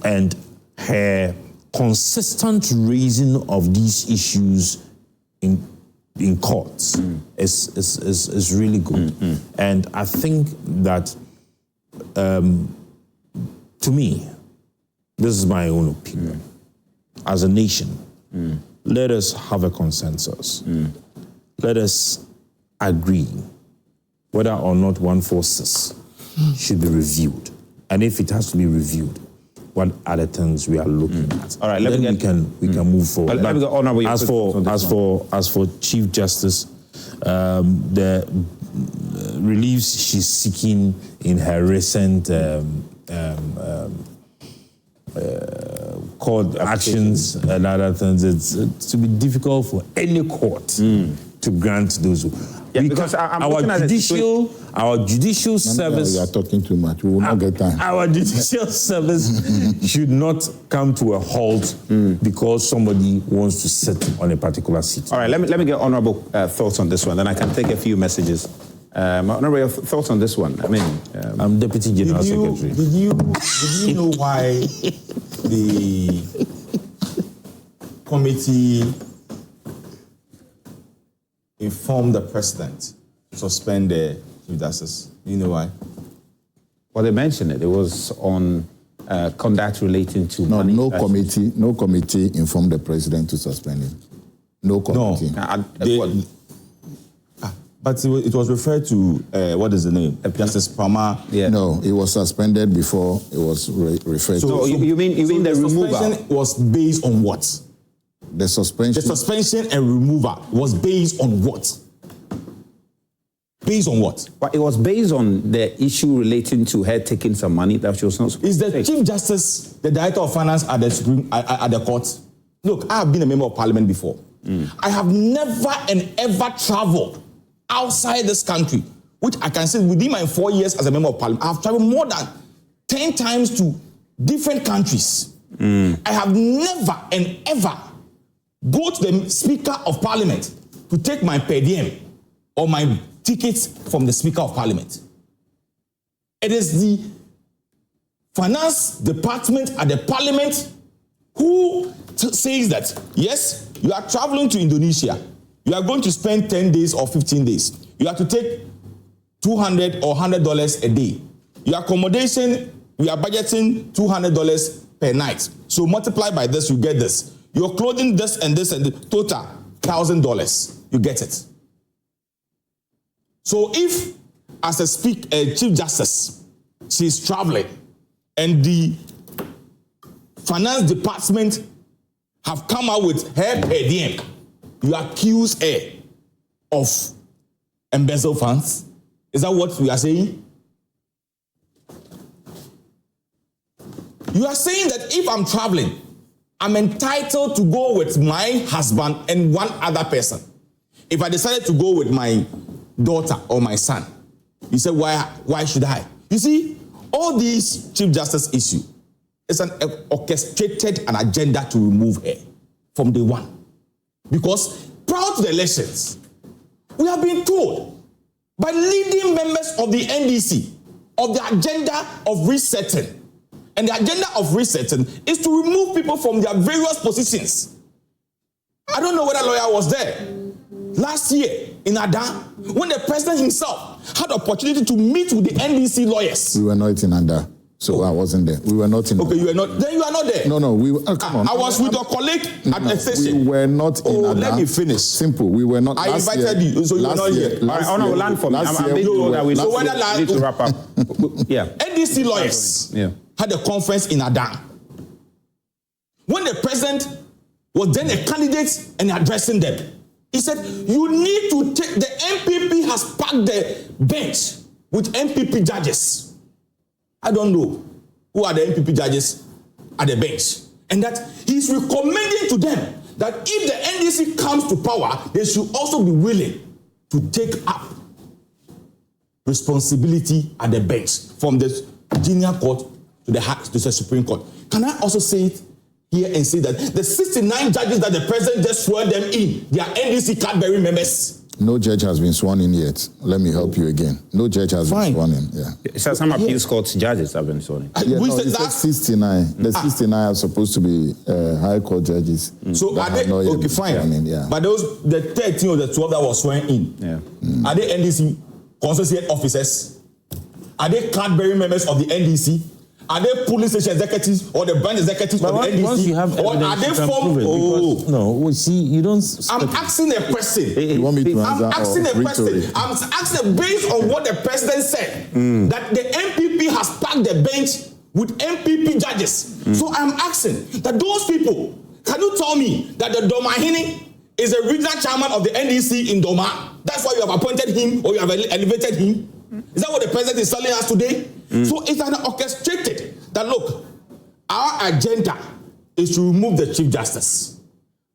Speaker 2: And her consistent raising of these issues in courts is really good. And I think that to me, this is my own opinion. As a nation, let us have a consensus. Let us agree whether or not 146 should be reviewed. And if it has to be reviewed, what are the things we are looking at? All right, we can move forward. As for Chief Justice, the reliefs she's seeking in her recent court actions and other things, it's to be difficult for any court to grant those.
Speaker 1: Because our
Speaker 2: judicial service.
Speaker 4: You are talking too much. We will not get time.
Speaker 2: Our judicial service should not come to a halt because somebody wants to sit on a particular seat.
Speaker 1: All right, let me get honorable thoughts on this one, then I can take a few messages. Honorable thoughts on this one. I mean,
Speaker 2: I'm Deputy General Secretary.
Speaker 6: Did you know why the committee informed the president to suspend the Chief Justice? Do you know why?
Speaker 1: Well, they mentioned it. It was on conduct relating to money.
Speaker 4: No committee informed the president to suspend him. No committee.
Speaker 6: But it was referred to, what is the name? Justice Palmer.
Speaker 4: No, it was suspended before it was referred to.
Speaker 1: So you mean the removal?
Speaker 6: Suspension was based on what?
Speaker 4: The suspension.
Speaker 6: The suspension and removal was based on what? Based on what?
Speaker 1: Well, it was based on the issue relating to her taking some money that she was not supposed
Speaker 6: to take.
Speaker 1: Is
Speaker 6: the Chief Justice the Director of Finance at the court? Look, I have been a member of Parliament before. I have never and ever traveled
Speaker 3: outside this country, which I can say within my 4 years as a member of parliament, I've traveled more than 10 times to different countries. I have never and ever go to the Speaker of Parliament to take my per diem or my tickets from the Speaker of Parliament. It is the Finance Department at the Parliament who says that, yes, you are traveling to Indonesia. You are going to spend 10 days or 15 days. You have to take $200 or $100 a day. Your accommodation, we are budgeting $200 per night. So multiply by this, you get this. Your clothing, this and this, and the total $1,000. You get it. So if, as a Chief Justice, she's traveling, and the Finance Department have come out with her per diem, you accuse her of embezzle funds? Is that what we are saying? You are saying that if I'm traveling, I'm entitled to go with my husband and one other person. If I decided to go with my daughter or my son, you say, why should I? You see, all these Chief Justice issue is an orchestrated an agenda to remove her from day one. Because prior to the elections, we have been told by leading members of the NDC of the agenda of resetting. And the agenda of resetting is to remove people from their various positions. I don't know whether a lawyer was there last year in Adan when the president himself had the opportunity to meet with the NDC lawyers.
Speaker 4: We were not in Adan, so I wasn't there. We were not in.
Speaker 3: Okay, you were not. Then you are not there.
Speaker 4: No, we were. Come on.
Speaker 3: I was with your colleague at the station.
Speaker 4: We were not in Adan.
Speaker 3: Let me finish.
Speaker 4: Simple. We were not.
Speaker 3: I invited you, so you were not here.
Speaker 1: No, land for me. I'm being told that we need to wrap up. Yeah.
Speaker 3: NDC lawyers had a conference in Adan. When the president was then a candidate and addressing them, he said, you need to take, the MPP has packed the bench with MPP judges. I don't know who are the MPP judges at the bench. And that he's recommending to them that if the NDC comes to power, they should also be willing to take up responsibility at the bench from the junior court to the Supreme Court. Can I also say it here and say that the 69 judges that the president just sworn them in, they are NDC Cadbury members?
Speaker 4: No judge has been sworn in yet. Let me help you again. No judge has been sworn in. Yeah.
Speaker 1: So some appeals court judges have been sworn in.
Speaker 4: He said 69. The 69 are supposed to be high court judges.
Speaker 3: So are they okay? Fine.
Speaker 4: Yeah.
Speaker 3: But those the 13 or the 12 that was sworn in, are they NDC constituent officers? Are they Cadbury members of the NDC? Are they police station executives or the branch executives of the NDC?
Speaker 1: Once you have
Speaker 3: or are they from?
Speaker 1: No, we see you don't.
Speaker 3: I'm asking a question.
Speaker 4: You want me to answer?
Speaker 3: I'm asking a question. I'm asking based on what the president said that the MPP has packed the bench with MPP judges. So I'm asking that those people. Can you tell me that the Domahini is a regional chairman of the NDC in Doma? That's why you have appointed him or you have elevated him. Is that what the president is telling us today? So it's an orchestrated that look, our agenda is to remove the Chief Justice.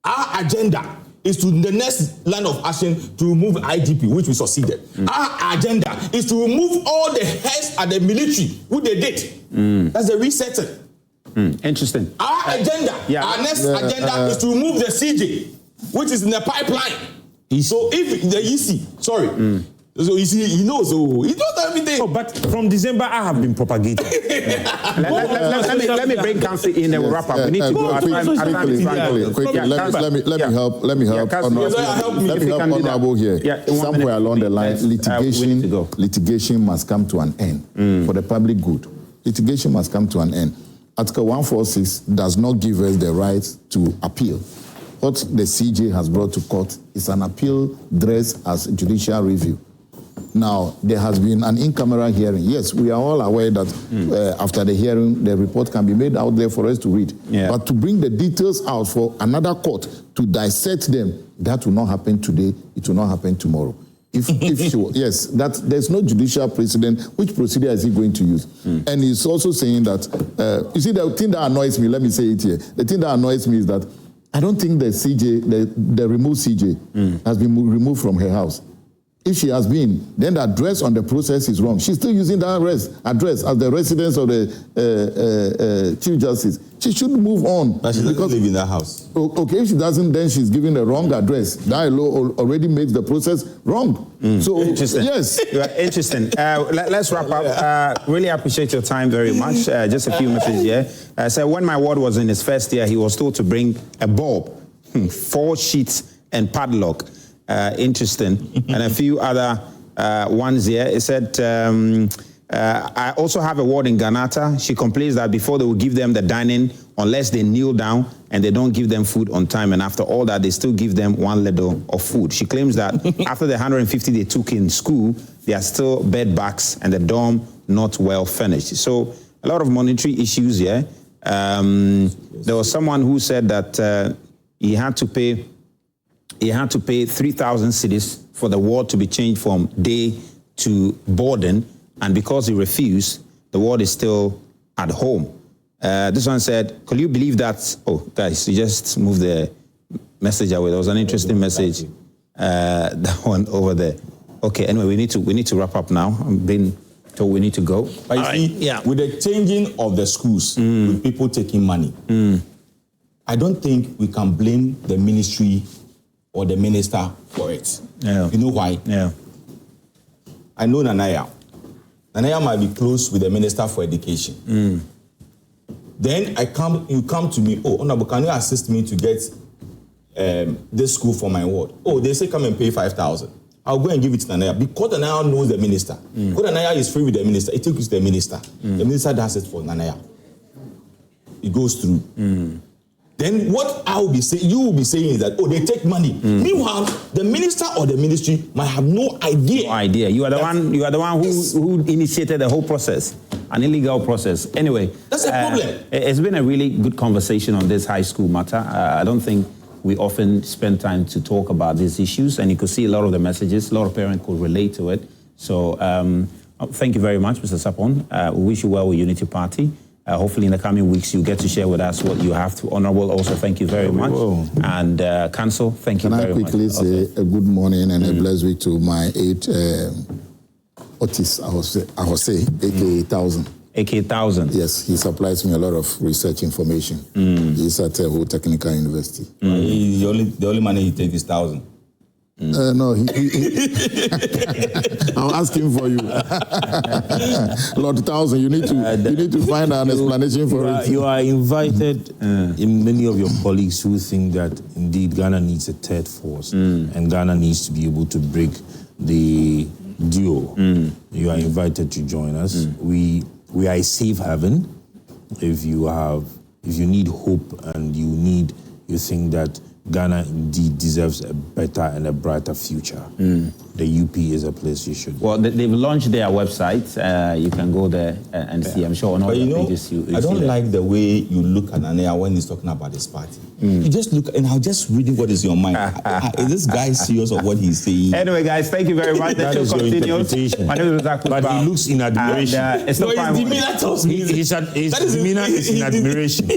Speaker 3: Our agenda is to the next line of action to remove IGP, which we succeeded. Our agenda is to remove all the heads at the military, which they did. That's the resetting.
Speaker 1: Interesting.
Speaker 3: Our agenda, our next agenda is to remove the CJ, which is in the pipeline. So if the EC, so you see, he knows everything.
Speaker 1: Oh, but from December, I have been propagating. let me bring counsel in and we'll wrap up. We need to go.
Speaker 4: Quickly, let me help Honorable here. Somewhere along the line, litigation must come to an end for the public good. Litigation must come to an end. Article 146 does not give us the right to appeal. What the CJ has brought to court is an appeal dressed as judicial review. Now, there has been an in-camera hearing. Yes, we are all aware that after the hearing, the report can be made out there for us to read. But to bring the details out for another court to dissect them, that will not happen today. It will not happen tomorrow. Yes, that there's no judicial precedent. Which procedure is he going to use? And he's also saying that, you see, the thing that annoys me, let me say it here. The thing that annoys me is that I don't think the CJ, the removed CJ, has been removed from her house. if she has been, then the address on the process is wrong. She's still using that address as the residence of the Chief Justice. She should move on.
Speaker 6: But she doesn't live in that house.
Speaker 4: Okay, if she doesn't, then she's giving the wrong address. That already makes the process wrong. So,
Speaker 1: interesting.
Speaker 4: Yes.
Speaker 1: Interesting. Let's wrap up. Really appreciate your time very much. Just a few messages here. So when my ward was in his first year, he was told to bring a bulb, 4 sheets and padlock. Interesting. And a few other ones here. It said, I also have a ward in Ganata. She complains that before they will give them the dining, unless they kneel down and they don't give them food on time. And after all that, they still give them 1 ladle of food. She claims that after the 150 they took in school, there are still bed backs and the dorm not well furnished. So a lot of monetary issues here. There was someone who said that he had to pay 3,000 cedis for the ward to be changed from day to boarding, and because he refused, the ward is still at home. This one said, could you believe that? Oh, guys, you just moved the message away. There was an interesting message. That one over there. Okay, anyway, we need to wrap up now. I'm being told we need to go.
Speaker 6: But you see, with the changing of the schools, with people taking money, I don't think we can blame the ministry or the minister for it.
Speaker 1: Yeah.
Speaker 6: You know why?
Speaker 1: Yeah.
Speaker 6: I know Nanaya. Nanaya might be close with the Minister for Education. Then you come to me, oh, Honorable, can you assist me to get this school for my ward? Oh, they say come and pay 5,000. I'll go and give it to Nanaya. Because Nanaya knows the minister. Because Nanaya is free with the minister, it takes the minister. The minister does it for Nanaya. It goes through. Then what I will be saying, you will be saying is that, oh, they take money. Meanwhile, the minister or the ministry might have no idea.
Speaker 1: No idea. You are the one. You are the one who initiated the whole process, an illegal process. Anyway,
Speaker 6: that's a problem.
Speaker 1: It's been a really good conversation on this high school matter. I don't think we often spend time to talk about these issues, and you could see a lot of the messages. A lot of parents could relate to it. So thank you very much, Mr. Sapon. We wish you well with Unity Party. Hopefully in the coming weeks you get to share with us what you have to. Honorable, also thank you very much. And Council, thank you very much.
Speaker 4: Can I quickly say a good morning and a blessed week to my 8 Otis, I will say, aka 1000.
Speaker 1: aka 1000?
Speaker 4: Yes, he supplies me a lot of research information. He's at Ho Technical University.
Speaker 6: The only money he takes is 1,000.
Speaker 4: No, I'll ask him for you. Lord 1000, you need to find an explanation for it.
Speaker 2: You are invited in many of your colleagues who think that indeed Ghana needs a third force and Ghana needs to be able to break the duo. You are invited to join us. We are a safe haven. If you need hope and you think that Ghana indeed deserves a better and a brighter future, the UP is a place you should go.
Speaker 1: Well, they've launched their website. You can go there and see. I'm sure on all the pages
Speaker 6: I don't like the way you look at Anaya when he's talking about his party. You just look, and I'm just reading what is in your mind. Is this guy serious of what he's saying?
Speaker 1: Anyway, guys, thank you very much.
Speaker 2: That is your interpretation.
Speaker 1: My name is But
Speaker 2: he looks in admiration.
Speaker 1: It's not
Speaker 6: his demeanor tells me
Speaker 2: his demeanor is in admiration.